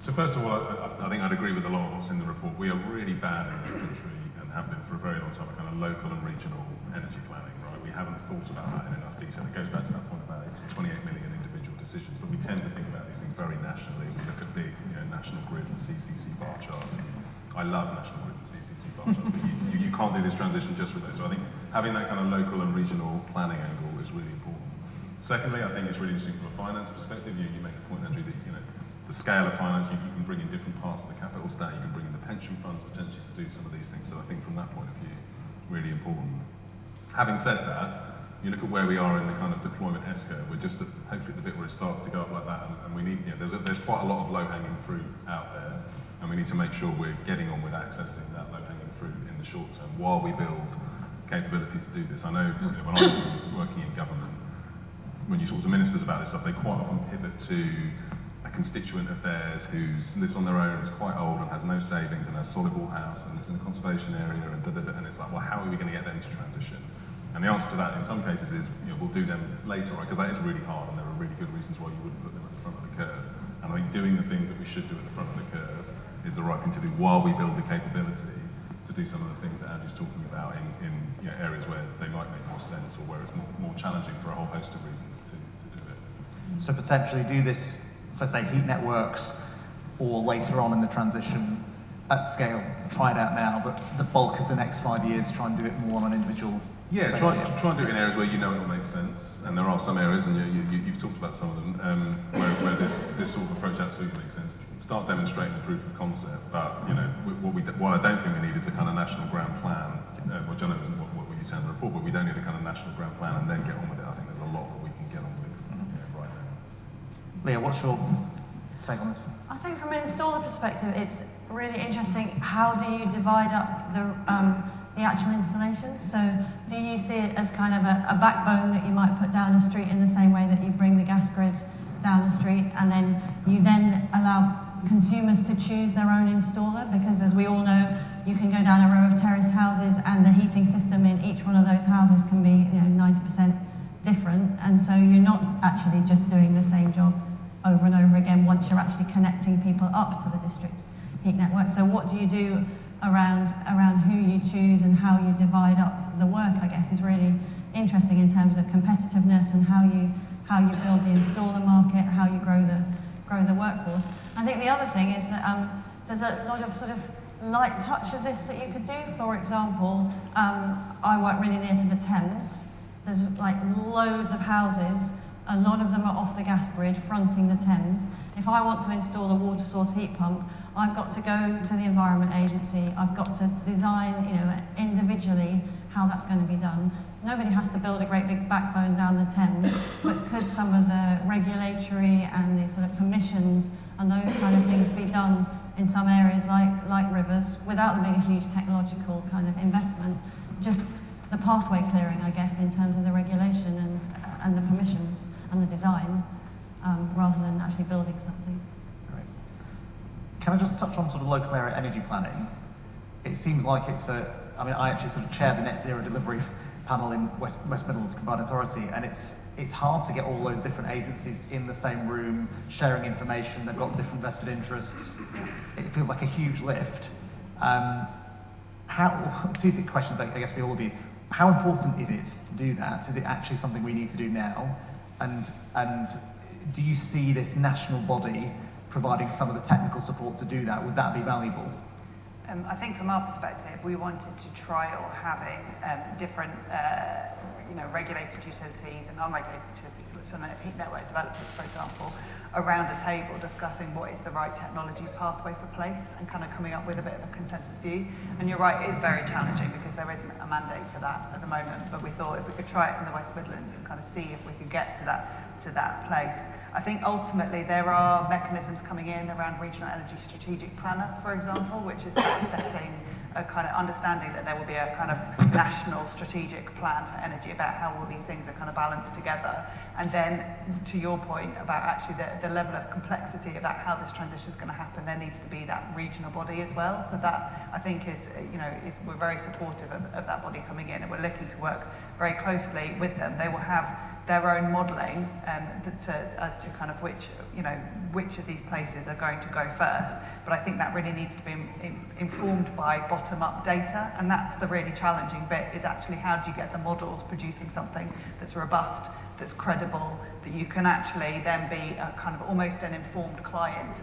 So first of all, I think I'd agree with a lot of what's in the report. We are really bad in this country, and have been for a very long time, at kind of local and regional energy planning, right? We haven't thought about that in enough detail. It goes back to that point about it's 28 million individual decisions, but we tend to think about these things very nationally. We look at big, national grid and CCC bar charts. I love national grid and CCC bar charts, but you can't do this transition just with those. So I think having that kind of local and regional planning angle is really important. Secondly, I think it's really interesting from a finance perspective. You make the point, Andrew, that the scale of finance, you can bring in different parts of the capital stack, you can bring in the pension funds potentially to do some of these things. So I think from that point of view, really important. Having said that, you look at where we are in the kind of deployment S-curve, we're just at, hopefully the bit where it starts to go up like that, and we need, there's quite a lot of low-hanging fruit out there, and we need to make sure we're getting on with accessing that low-hanging fruit in the short term while we build capability to do this. I know when I was working in government, when you talk to ministers about this stuff, they quite often pivot to a constituent of theirs who lives on their own, is quite old and has no savings and has solid wall house and lives in a conservation area and and it's like, well, how are we going to get them to transition? And the answer to that in some cases is, we'll do them later, right? Because that is really hard, and there are really good reasons why you wouldn't put them at the front of the curve. And I think doing the things that we should do at the front of the curve is the right thing to do while we build the capability to do some of the things that Andrew's talking about in areas where they might make more sense, or where it's more challenging for a whole host of reasons to do it. So potentially do this for, say, heat networks, or later on in the transition at scale, try it out now, but the bulk of the next 5 years try and do it more on an individual basis. Try and do it in areas where it will make sense, and there are some areas, and you've talked about some of them, where this sort of approach absolutely makes sense. Start demonstrating the proof of concept, but what I don't think we need is a kind of national ground plan, which I know isn't what you say in the report, but we don't need a kind of national ground plan and then get on with it. I think there's a lot that we can get on with right now. Leah, what's your take on this? I think from an installer perspective, it's really interesting. How do you divide up the actual installation? So do you see it as kind of a backbone that you might put down a street in the same way that you bring the gas grid down the street, and then you then allow consumers to choose their own installer? Because as we all know, you can go down a row of terraced houses and the heating system in each one of those houses can be 90% different, and so you're not actually just doing the same job over and over again once you're actually connecting people up to the district heat network. So what do you do around who you choose and how you divide up the work, I guess, is really interesting in terms of competitiveness and how you how you build the installer market, how you grow the workforce. I think the other thing is that there's a lot of sort of light touch of this that you could do. For example, I work really near to the Thames. There's like loads of houses, a lot of them are off the gas grid, fronting the Thames. If I want to install a water source heat pump, I've got to go to the Environment Agency, I've got to design, individually how that's going to be done. Nobody has to build a great big backbone down the Thames, but could some of the regulatory and the sort of permissions and those kind of things be done in some areas like rivers without there being a huge technological kind of investment? Just the pathway clearing, I guess, in terms of the regulation and the permissions and the design, rather than actually building something. Great. Can I just touch on sort of local area energy planning? It seems like I actually sort of chair the net zero delivery panel in West Midlands Combined Authority, and it's hard to get all those different agencies in the same room, sharing information. They've got different vested interests. It feels like a huge lift. Two questions, I guess, for all of you. How important is it to do that? Is it actually something we need to do now? And do you see this national body providing some of the technical support to do that? Would that be valuable? I think from our perspective, we wanted to trial having different, regulated utilities and unregulated utilities, which are heat network developers, for example, around a table discussing what is the right technology pathway for place and kind of coming up with a bit of a consensus view. And you're right, it is very challenging because there isn't a mandate for that at the moment, but we thought if we could try it in the West Midlands and kind of see if we could get to that place. I think ultimately there are mechanisms coming in around Regional Energy Strategic Planner, for example, which is setting a kind of understanding that there will be a kind of national strategic plan for energy about how all these things are kind of balanced together. And then to your point about actually the level of complexity about how this transition is going to happen, there needs to be that regional body as well. So that I think is we're very supportive of that body coming in, and we're looking to work very closely with them. They will have their own modelling as to kind of which of these places are going to go first. But I think that really needs to be informed by bottom-up data, and that's the really challenging bit, is actually how do you get the models producing something that's robust, that's credible, that you can actually then be a kind of almost an informed client,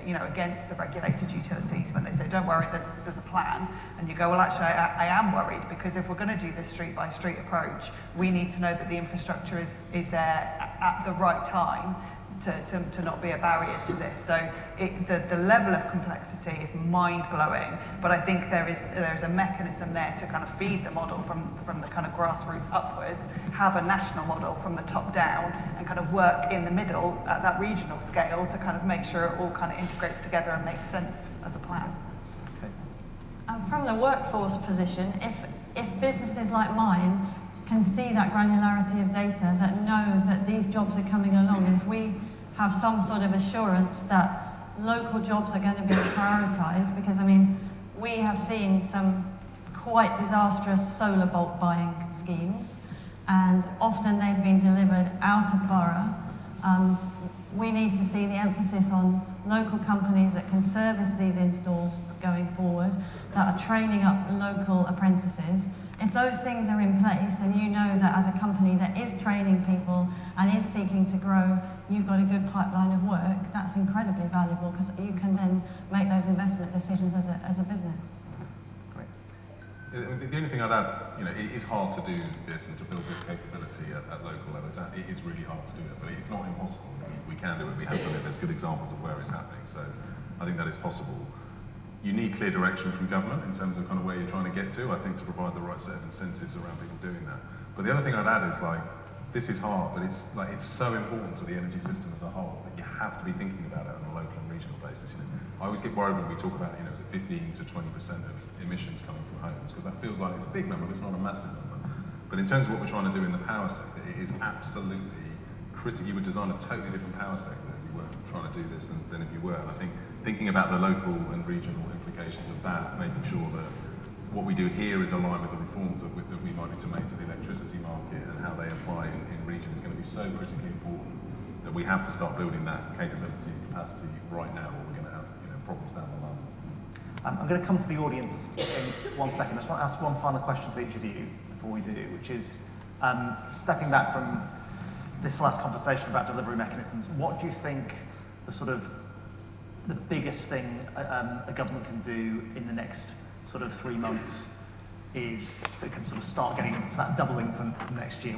against the regulated utilities when they say, don't worry, there's a plan. And you go, well, actually, I am worried, because if we're going to do this street-by-street approach, we need to know that the infrastructure is there at the right time to not be a barrier to this. So the level of complexity is mind-blowing, but I think there is a mechanism there to kind of feed the model from the kind of grassroots upwards, have a national model from the top down, and kind of work in the middle at that regional scale to kind of make sure it all kind of integrates together and makes sense as a plan. Okay. From the workforce position, if businesses like mine can see that granularity of data, that know that these jobs are coming along, and if we have some sort of assurance that local jobs are going to be prioritised, because we have seen some quite disastrous solar bulk buying schemes, and often they've been delivered out of borough. We need to see the emphasis on local companies that can service these installs going forward, that are training up local apprentices. If those things are in place, and you know that as a company that is training people and is seeking to grow, you've got a good pipeline of work, that's incredibly valuable, because you can then make those investment decisions as a business. Great. The only thing I'd add, it is hard to do this and to build this capability at local level. It is really hard to do it, but it's not impossible. We can do it, we have done it, there's good examples of where it's happening, so I think that is possible. You need clear direction from government in terms of kind of where you're trying to get to, I think, to provide the right set of incentives around people doing that. But the other thing I'd add is, this is hard, but it's so important to the energy system as a whole that you have to be thinking about it on a local and regional basis. I always get worried when we talk about, is it 15 to 20% of emissions coming from homes, because that feels like it's a big number, but it's not a massive number. But in terms of what we're trying to do in the power sector, it is absolutely critical. You would design a totally different power sector if you weren't trying to do this than if you were. And I think thinking about the local and regional implications of that, making sure that what we do here is aligned with the reforms that we might need to make to the electricity market and how they apply in region is going to be so critically important that we have to start building that capability and capacity right now, or we're going to have problems down the line. I'm going to come to the audience in 1 second. I just want to ask one final question to each of you before we do, which is stepping back from this last conversation about delivery mechanisms, what do you think the biggest thing a government can do in the next sort of 3 months is that can sort of start getting that doubling from next year?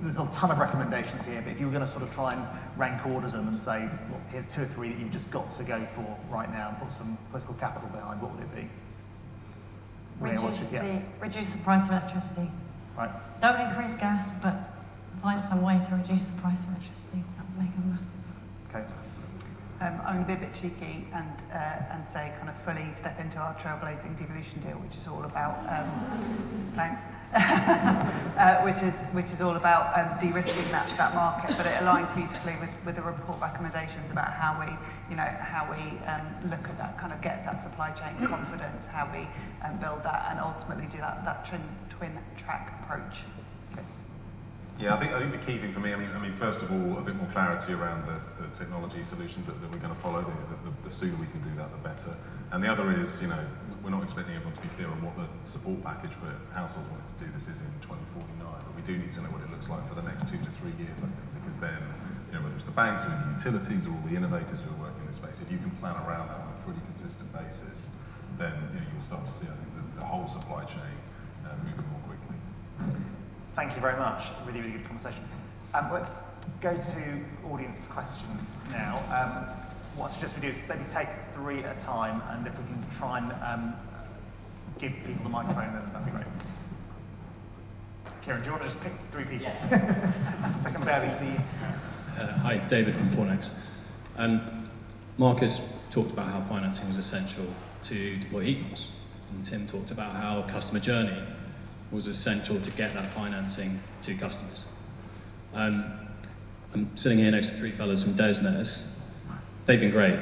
There's a ton of recommendations here, but if you were going to sort of try and rank order them and say, well, here's 2 or 3 that you've just got to go for right now and put some political capital behind, what would it be? Reduce the price of electricity. Right. Don't increase gas, but find some way to reduce the price of electricity. That would make a massive difference. Okay. I'm going to be a bit cheeky and say kind of fully step into our trailblazing devolution deal, which is all about thanks, which is all about de-risking that market. But it aligns beautifully with the report recommendations about how we look at that, kind of get that supply chain confidence, how we build that, and ultimately do that twin track approach. Yeah, I think the key thing for me, I mean, first of all, a bit more clarity around the technology solutions that we're going to follow. The sooner we can do that, the better. And the other is, we're not expecting everyone to be clear on what the support package for households wanting to do this is in 2049, but we do need to know what it looks like for the next 2 to 3 years, I think, because then, whether it's the banks or the utilities or all the innovators who are working in this space, if you can plan around that on a pretty consistent basis, then you'll start to see, I think, the whole supply chain moving more quickly. Thank you very much. Really, really good conversation. Let's go to audience questions now. What I suggest we do is maybe take 3 at a time, and if we can try and give people the microphone, then that'd be great. Kieran, do you want to just pick 3 people? Yeah. So I can barely see you. Hi, David from Fornex. Marcus talked about how financing was essential to deploy heat pumps, and Tim talked about how customer journey was essential to get that financing to customers. I'm sitting here next to 3 fellas from DESNES. They've been great.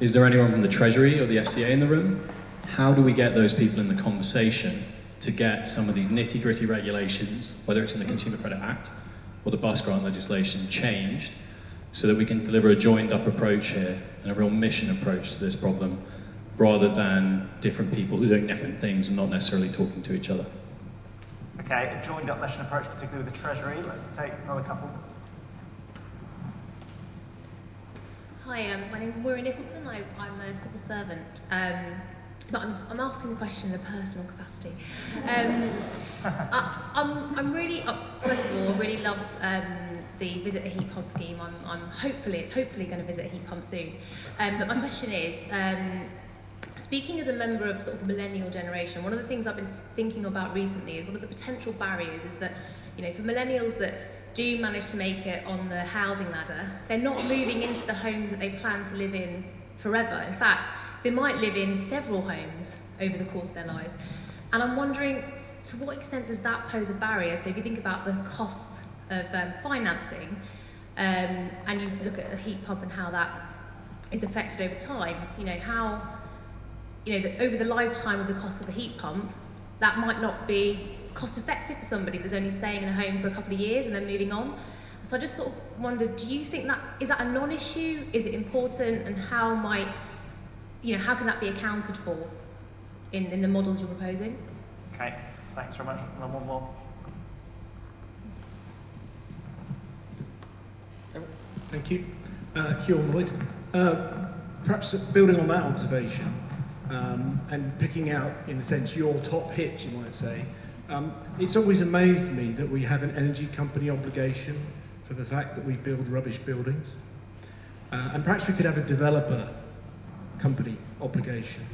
Is there anyone from the Treasury or the FCA in the room? How do we get those people in the conversation to get some of these nitty-gritty regulations, whether it's in the Consumer Credit Act or the bus grant legislation, changed so that we can deliver a joined-up approach here and a real mission approach to this problem, rather than different people who are doing different things and not necessarily talking to each other? Okay, a joined-up mission approach, particularly with the Treasury. Let's take another couple. Hi, my name is Maureen Nicholson. I'm a civil servant, but I'm asking the question in a personal capacity. I'm really, first of all, I really love the Visit a Heat Pump scheme. I'm hopefully going to visit a heat pump soon. But my question is, speaking as a member of sort of the millennial generation, one of the things I've been thinking about recently is one of the potential barriers is that, for millennials that do manage to make it on the housing ladder, they're not moving into the homes that they plan to live in forever. In fact, they might live in several homes over the course of their lives. And I'm wondering, to what extent does that pose a barrier? So if you think about the costs of financing, and you look at a heat pump and how that is affected over time, how, that over the lifetime of the cost of the heat pump, that might not be cost effective for somebody that's only staying in a home for a couple of years and then moving on. And so I just sort of wondered, do you think is that a non-issue? Is it important? And how might, how can that be accounted for in the models you're proposing? Okay, thanks very much. And one more. Thank you. Hugh Lloyd. Perhaps building on that observation and picking out, in a sense, your top hits, you might say, it's always amazed me that we have an energy company obligation for the fact that we build rubbish buildings. And perhaps we could have a developer company obligation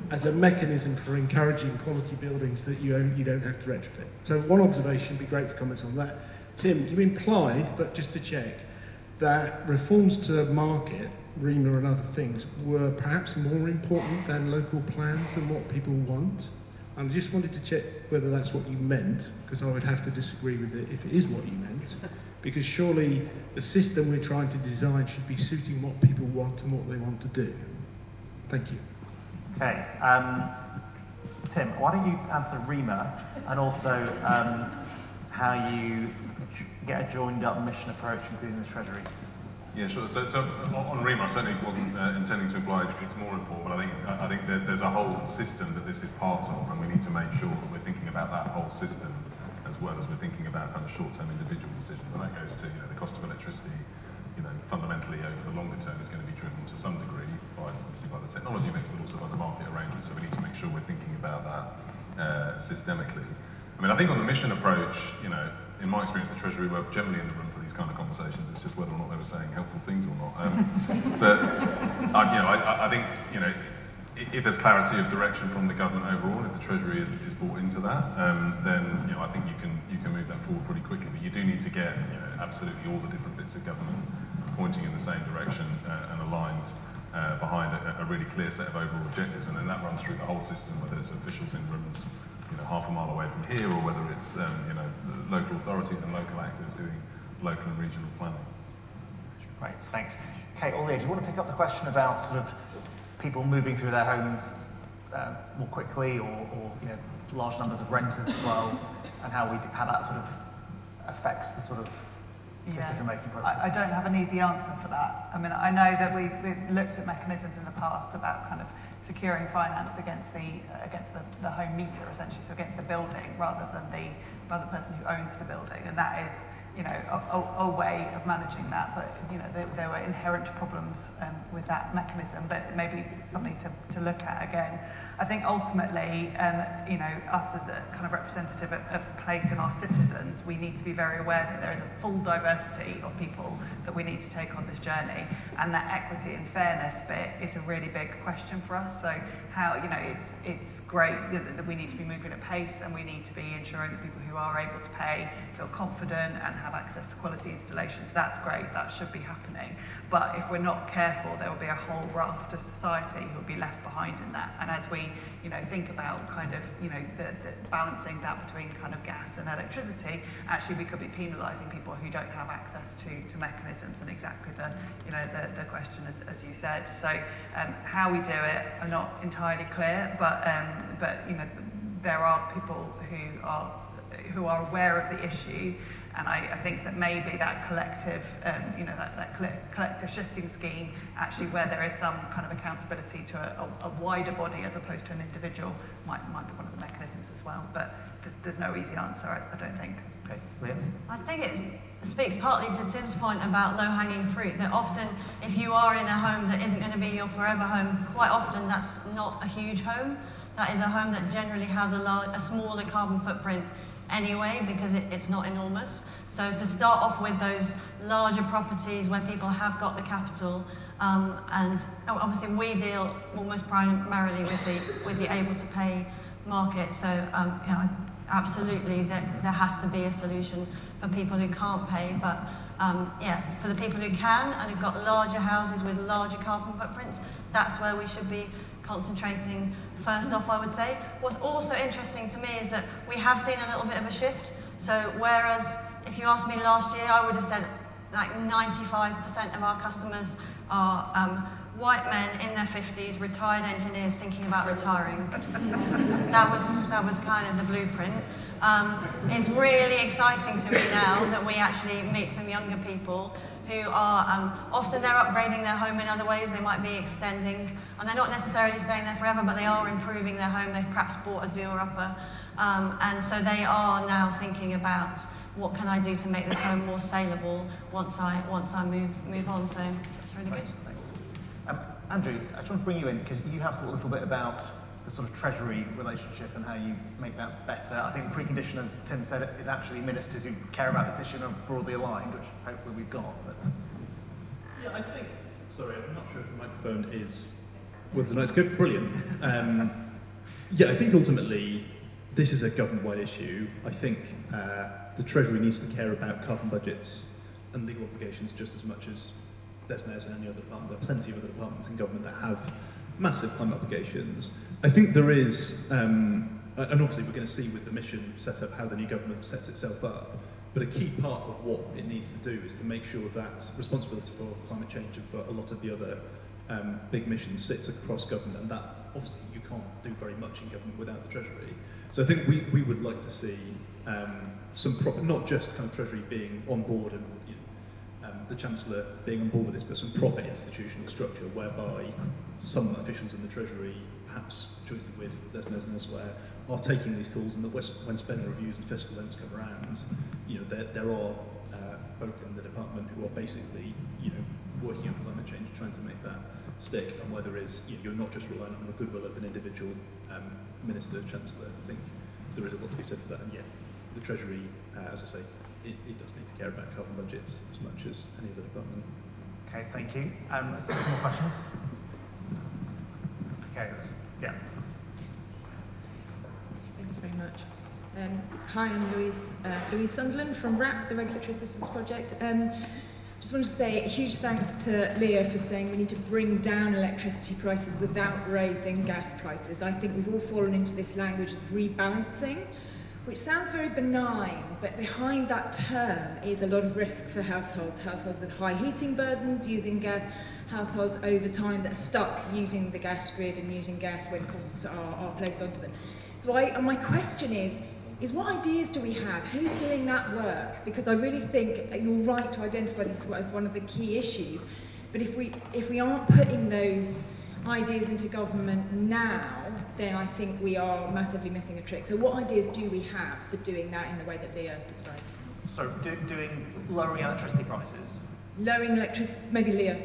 as a mechanism for encouraging quality buildings that you don't have to retrofit. So one observation, would be great for comments on that. Tim, you implied, but just to check, that reforms to market, REMA and other things, were perhaps more important than local plans and what people want. And I just wanted to check whether that's what you meant, because I would have to disagree with it if it is what you meant, because surely the system we're trying to design should be suiting what people want and what they want to do. Thank you. Okay, Tim, why don't you answer REMA and also how you get a joined-up mission approach, including the Treasury? Yeah, sure. So on REMA, I certainly wasn't intending to imply it's more important, but I think there's a whole system that this is part of, and we need to make sure that we're thinking about that whole system as well as we're thinking about kind of short-term individual decisions. And that goes likely over the longer term is going to be driven to some degree obviously by the technology mix, but also by the market around it. So we need to make sure we're thinking about that systemically. I mean, I think on the mission approach, in my experience, the Treasury were generally in the room for these kind of conversations. It's just whether or not they were saying helpful things or not. But I think if there's clarity of direction from the government overall, if the Treasury is bought into that, then I think you can move that forward pretty quickly. But you do need to get absolutely all the different bits of government pointing in the same direction and aligned behind a really clear set of overall objectives, and then that runs through the whole system, whether it's officials in rooms half a mile away from here, or whether it's local authorities and local actors doing local and regional planning. Great, thanks. Kate, Ollie, do you want to pick up the question about sort of people moving through their homes more quickly, or large numbers of renters as well, and how that sort of affects the sort of decision-making process? I don't have an easy answer for that. I mean, I know that we've looked at mechanisms in the past about kind of securing finance against the home meter, essentially, so against the building rather than the person who owns the building, and that is a way of managing that. But there were inherent problems with that mechanism, but maybe something to look at again. I think ultimately, us as a kind of representative of place in our citizens, we need to be very aware that there is a full diversity of people that we need to take on this journey, and that equity and fairness bit is a really big question for us. So how, it's great that we need to be moving at pace, and we need to be ensuring that people who are able to pay feel confident and have access to quality installations. That's great, that should be happening. But if we're not careful, there will be a whole raft of society who will be left behind in that. And as we think about kind of the balancing that between kind of gas and electricity, actually we could be penalising people who don't have access to mechanisms, and exactly the question as you said. So how we do it, I'm not entirely clear, but there are people who are aware of the issue, and I think that maybe that collective collective shifting scheme, actually where there is some kind of accountability to a wider body as opposed to an individual, might be one of the mechanisms as well. But there's no easy answer, I don't think. Okay, Leah? I think it speaks partly to Tim's point about low-hanging fruit, that often if you are in a home that isn't going to be your forever home, quite often that's not a huge home. That is a home that generally has a smaller carbon footprint anyway, because it's not enormous. So to start off with those larger properties where people have got the capital, and obviously we deal almost primarily with the able to pay market. So absolutely there has to be a solution for people who can't pay, but for the people who can and who've got larger houses with larger carbon footprints, that's where we should be concentrating first off, I would say. What's also interesting to me is that we have seen a little bit of a shift. So whereas if you asked me last year, I would have said like 95% of our customers are white men in their 50s, retired engineers thinking about retiring. That was kind of the blueprint. It's really exciting to me now that we actually meet some younger people who are, often they're upgrading their home in other ways. They might be extending, and they're not necessarily staying there forever, but they are improving their home. They've perhaps bought a doer-upper, and so they are now thinking about, what can I do to make this home more saleable once I move on? So it's really good. Andrew, I just want to bring you in because you have thought a little bit about the sort of Treasury relationship and how you make that better. I think the precondition, as Tim said, is actually ministers who care about this issue and are broadly aligned, which hopefully we've got. But yeah, I think. Sorry, I'm not sure if the microphone is. Well, it's good, brilliant. I think ultimately this is a government-wide issue. I think the Treasury needs to care about carbon budgets and legal obligations just as much as DESNZ and any other department. There are plenty of other departments in government that have massive climate obligations. I think there is, and obviously we're going to see with the mission set up how the new government sets itself up, but a key part of what it needs to do is to make sure that responsibility for climate change and for a lot of the other big missions sits across government, and that obviously you can't do very much in government without the Treasury. So I think we would like to see some proper, not just kind of Treasury being on board and the Chancellor being on board with this, but some proper institutional structure whereby some officials in the Treasury, perhaps jointly with DESNZ and elsewhere, are taking these calls, and that when spending reviews and fiscal events come around, there are folk in the department who are basically, working on climate change, trying to make that stick, and whether you're not just relying on the goodwill of an individual minister, chancellor. I think there is a lot to be said for that, and the Treasury, as I say, it does need to care about carbon budgets as much as any other department. Okay, thank you. Some more questions? Okay, yeah. Thanks very much. Hi, I'm Louise Sunderland from RAP, the Regulatory Assistance Project. Just wanted to say a huge thanks to Leo for saying we need to bring down electricity prices without raising gas prices. I think we've all fallen into this language of rebalancing, which sounds very benign, but behind that term is a lot of risk for households with high heating burdens using gas, households over time that are stuck using the gas grid and using gas when costs are placed onto them. So my question is what ideas do we have? Who's doing that work? Because I really think you're right to identify this as one of the key issues, but if we aren't putting those ideas into government now, then I think we are massively missing a trick. So what ideas do we have for doing that in the way that Leah described? So lowering electricity prices? Lowering electricity, maybe Leah.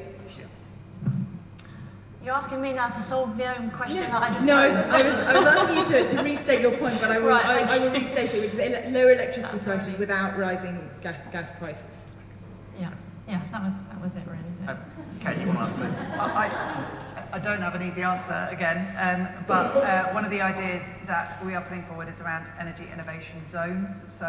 You're asking me now to solve the own question that I just No, I posed. was asking you to restate your point, but I will restate it, which is lower electricity prices without rising gas prices. Yeah, that was it really. Okay, you want to answer this? I don't have an easy answer again, but one of the ideas that we are putting forward is around energy innovation zones. So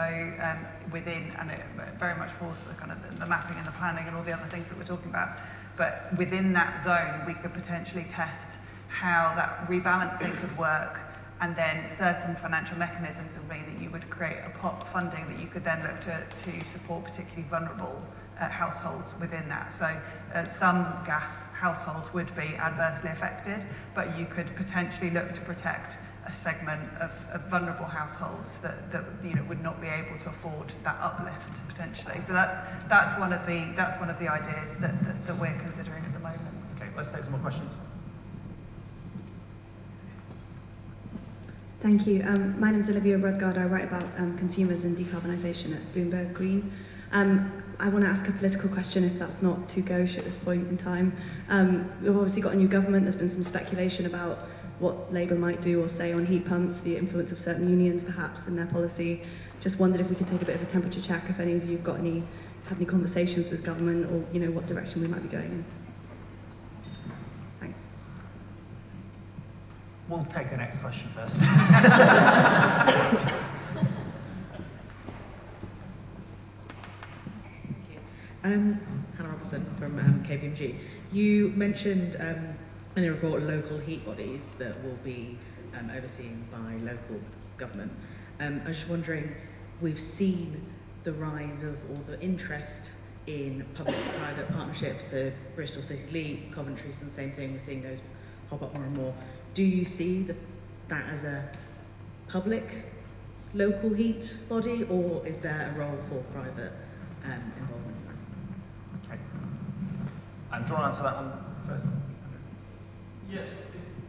within, and it very much falls to the kind of the mapping and the planning and all the other things that we're talking about. But within that zone, we could potentially test how that rebalancing could work, and then certain financial mechanisms would mean that you would create a pot of funding that you could then look to support particularly vulnerable households within that. So some gas households would be adversely affected, but you could potentially look to protect a segment of vulnerable households that would not be able to afford that uplift potentially. So that's one of the ideas that we're considering at the moment. Okay, let's take some more questions. Thank you. My name is Olivia Rudgard. I write about consumers and decarbonisation at Bloomberg Green. I want to ask a political question, if that's not too gauche at this point in time. We've obviously got a new government. There's been some speculation about what Labour might do or say on heat pumps, the influence of certain unions perhaps in their policy. Just wondered if we could take a bit of a temperature check, if any of you have had any conversations with government, or what direction we might be going in. Thanks. We'll take the next question first. Hannah Robertson from KPMG. You mentioned in the report local heat bodies that will be overseen by local government. I was just wondering, we've seen the rise of all the interest in public-private partnerships. So Bristol City Leap, Coventry's done the same thing. We're seeing those pop up more and more. Do you see that as a public local heat body, or is there a role for private involvement? Okay. And do you want to answer that one first? Yes,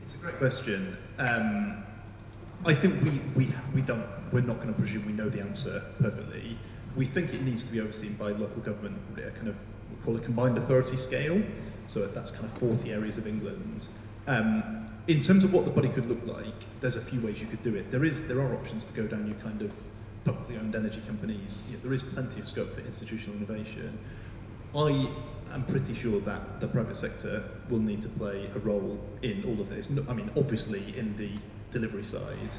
it's a great question. I think we're not going to presume we know the answer perfectly. We think it needs to be overseen by local government at a kind of, we call it combined authority scale. So that's kind of 40 areas of England. In terms of what the body could look like, there's a few ways you could do it. There are options to go down your kind of publicly owned energy companies. There is plenty of scope for institutional innovation. I'm pretty sure that the private sector will need to play a role in all of this. I mean, obviously in the delivery side,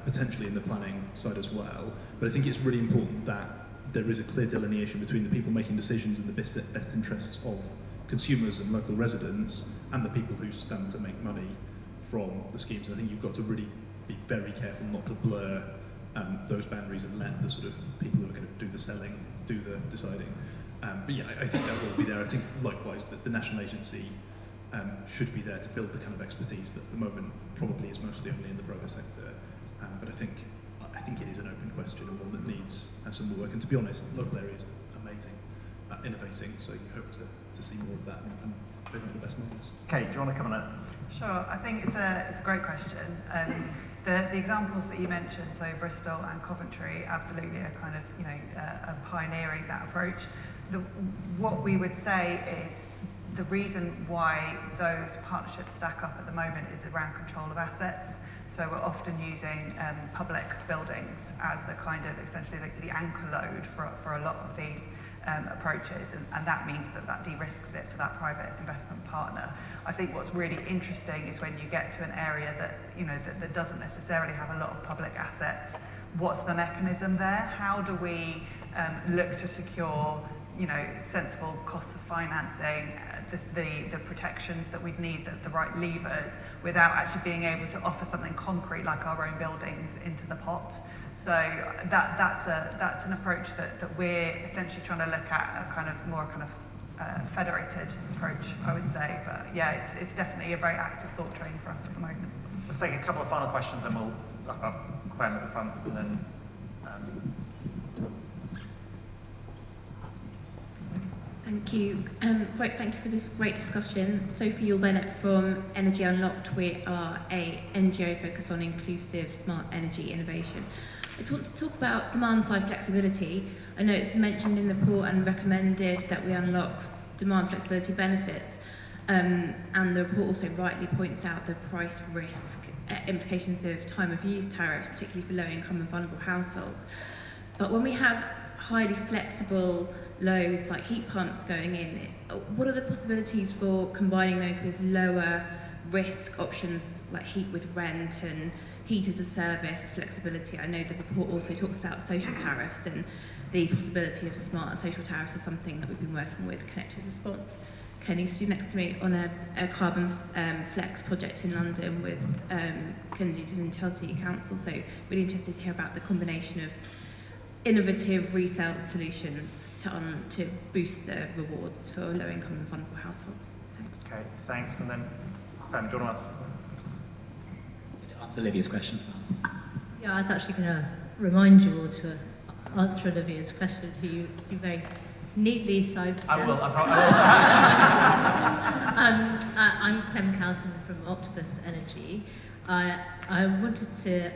potentially in the planning side as well. But I think it's really important that there is a clear delineation between the people making decisions in the best interests of consumers and local residents and the people who stand to make money from the schemes. And I think you've got to really be very careful not to blur those boundaries and let the sort of people who are going to do the selling do the deciding. But yeah, I think that will be there. I think likewise that the national agency should be there to build the kind of expertise that at the moment probably is mostly only in the private sector. But I think it is an open question and one that needs some more work. And to be honest, local areas are amazing at innovating, so you hope to see more of that and building the best models. Kate, do you want to come on that? Sure, I think it's a great question. The examples that you mentioned, so Bristol and Coventry, absolutely are kind of, pioneering that approach. What we would say is the reason why those partnerships stack up at the moment is around control of assets. So we're often using public buildings as the kind of essentially the anchor load for a lot of these approaches, and that means that de-risks it for that private investment partner. I think what's really interesting is when you get to an area that that doesn't necessarily have a lot of public assets. What's the mechanism there? How do we look to secure sensible cost of financing, the protections that we'd need, the right levers, without actually being able to offer something concrete like our own buildings into the pot? So that's an approach that we're essentially trying to look at, a kind of more federated approach, I would say. But yeah, it's definitely a very active thought train for us at the moment. Let's take a couple of final questions and we'll wrap up. Clem at the front, and then Thank you. Thank you for this great discussion. Sophie Bennett from Energy Unlocked. We are a NGO focused on inclusive, smart energy innovation. I just want to talk about demand-side flexibility. I know it's mentioned in the report and recommended that we unlock demand flexibility benefits, and the report also rightly points out the price risk implications of time of use tariffs, particularly for low-income and vulnerable households. But when we have highly flexible loads like heat pumps going in, what are the possibilities for combining those with lower risk options like heat with rent and heat as a service flexibility? I know the report also talks about social tariffs, and the possibility of smart social tariffs is something that we've been working with Connected Response. Kenny stood next to me on a carbon flex project in London with Kensington and Chelsea Council, so really interested to hear about the combination of innovative resale solutions to boost the rewards for low-income and vulnerable households. Thanks. Okay, thanks. And then, do you want to answer Olivia's questions? Yeah, I was actually going to remind you all to answer Olivia's question, who you very neatly sidestepped. I will. I'm Clem Calton from Octopus Energy. I wanted to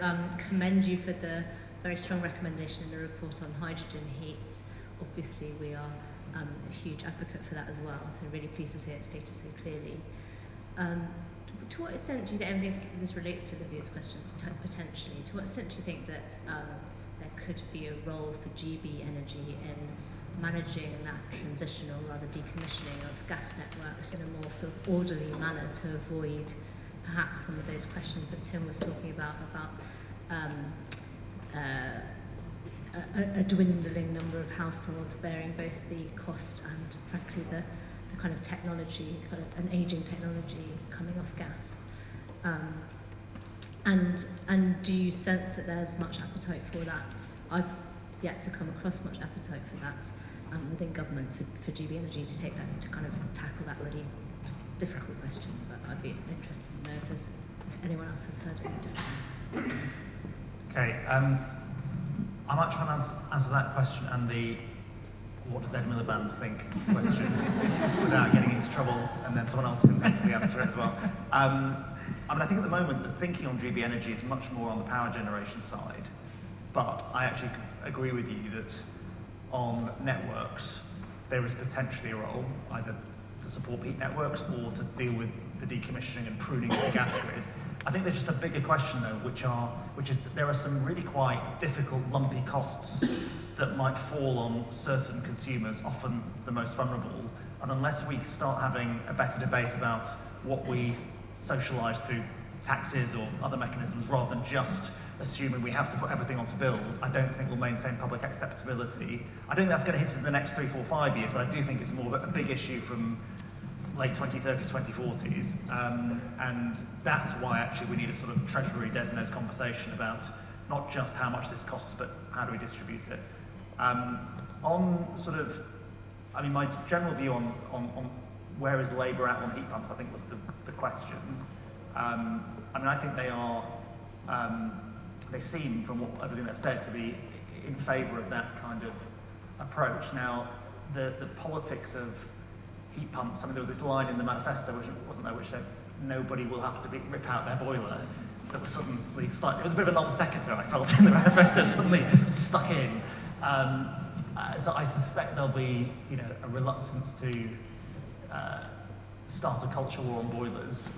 commend you for the very strong recommendation in the report on hydrogen heat. Obviously, we are a huge advocate for that as well, so really pleased to see it stated so clearly. To what extent do you think, and this relates to Olivia's question potentially, to what extent do you think that there could be a role for GB Energy in managing that transition, or rather decommissioning of gas networks in a more sort of orderly manner to avoid perhaps some of those questions that Tim was talking about a dwindling number of households bearing both the cost and, frankly, the kind of technology, kind of an ageing technology coming off gas. And do you sense that there's much appetite for that? I've yet to come across much appetite for that within government for GB Energy to take that, to kind of tackle that really difficult question. But I'd be interested to know if anyone else has heard any different. Okay, I might try and answer that question and the what does Ed Miliband think question without getting into trouble, and then someone else can hopefully answer it as well. I think at the moment the thinking on GB Energy is much more on the power generation side, but I actually agree with you that on networks there is potentially a role either to support peak networks or to deal with the decommissioning and pruning of the gas grid. I think there's just a bigger question though, which is that there are some really quite difficult, lumpy costs that might fall on certain consumers, often the most vulnerable. And unless we start having a better debate about what we socialise through taxes or other mechanisms, rather than just assuming we have to put everything onto bills, I don't think we'll maintain public acceptability. I don't think that's going to hit us in the next 3, 4, 5 years, but I do think it's more of a big issue from late 2030s, 2040s, and that's why actually we need a sort of Treasury Desnos conversation about not just how much this costs, but how do we distribute it. On sort of, my general view on where is Labour at on heat pumps, I think was the question. I think they are, they seem from everything they've said to be in favour of that kind of approach. Now, the politics of heat pumps, there was this line in the manifesto, wasn't there, which said nobody will have to rip out their boiler. That was suddenly it was a bit of a non sequitur, I felt, in the manifesto, suddenly stuck in. So I suspect there'll be, a reluctance to start a culture war on boilers.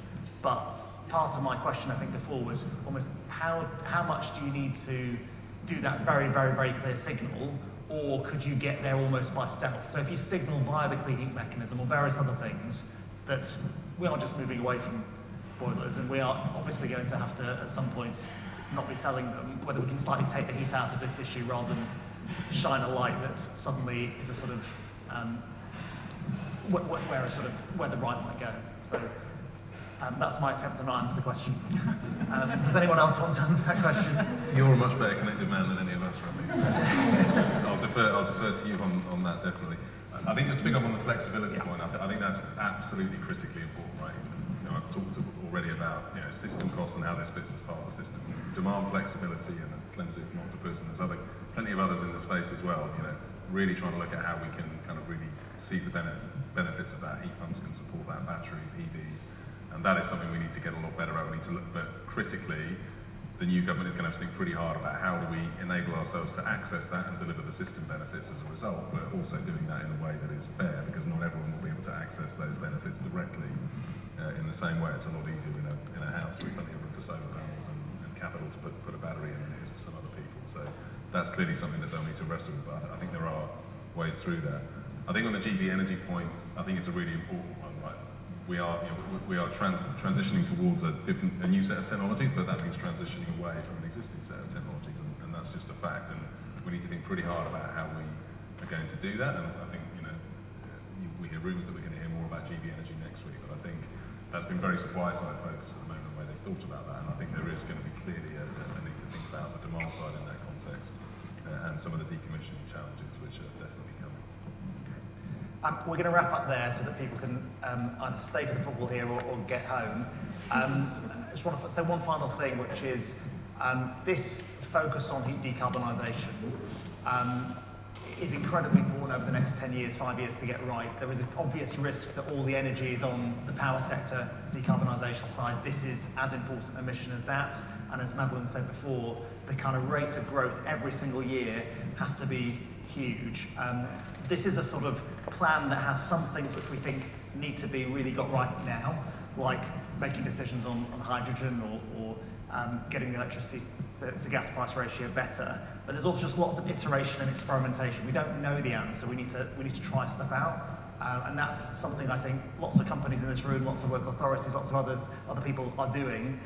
But part of my question, I think, before was almost how much do you need to do that very, very, very clear signal, or could you get there almost by stealth? So if you signal via the clean heat mechanism or various other things that we are just moving away from boilers, and we are obviously going to have to, at some point, not be selling them, whether we can slightly take the heat out of this issue rather than shine a light that suddenly is a sort of where the right might go. So that's my attempt to not answer the question. Does anyone else want to answer that question? You're a much better connected man than any of us, Randy. So I'll defer to you on that, definitely. I think just to pick up on the flexibility point, I think that's absolutely critically important, right? I've talked already about system costs and how this fits as part of the system. Demand flexibility, and Clemson from Octopus, and there's plenty of others in the space as well. Really trying to look at how we can kind of really seize the benefits of that. Heat pumps can support that, batteries, EVs, and that is something we need to get a lot better at. We need to look, but critically, the new government is going to have to think pretty hard about how do we enable ourselves to access that and deliver the system benefits as a result, but also doing that in a way that is fair, because not everyone will be able to access those benefits directly in the same way. It's a lot easier in a house with plenty of room for solar panels and capital to put a battery in than it is for some other people. So that's clearly something that they'll need to wrestle with, but I think there are ways through that. I think on the GB energy point, I think it's a really important one, right? We are transitioning towards a new set of technologies, but that means transitioning away from an existing set of technologies, and that's just a fact. And we need to think pretty hard about how we are going to do that. And I think we hear rumours that we're going to hear more about GB energy next week, but I think that's been very supply side focused at the moment, where they've thought about that. And I think there is going to be clearly a need to think about the demand side in that context, and some of the decommissioning challenges which are definitely coming. We're going to wrap up there so that people can either stay for the football here or get home. I just want to say one final thing, which is this focus on heat decarbonisation is incredibly important over the next 10 years, 5 years to get right. There is an obvious risk that all the energy is on the power sector decarbonisation side. This is as important a mission as that. And as Madeline said before, the kind of rate of growth every single year has to be huge. This is a sort of plan that has some things which we think need to be really got right now, like making decisions on hydrogen or getting the electricity to gas price ratio better. But there's also just lots of iteration and experimentation. We don't know the answer. We need to try stuff out. And that's something I think lots of companies in this room, lots of local authorities, lots of other people are doing.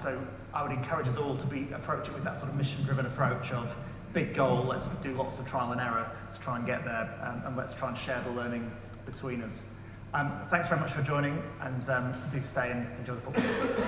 So I would encourage us all to approach it with that sort of mission-driven approach of big goal, let's do lots of trial and error to try and get there, and let's try and share the learning between us. Thanks very much for joining, and do stay and enjoy the football.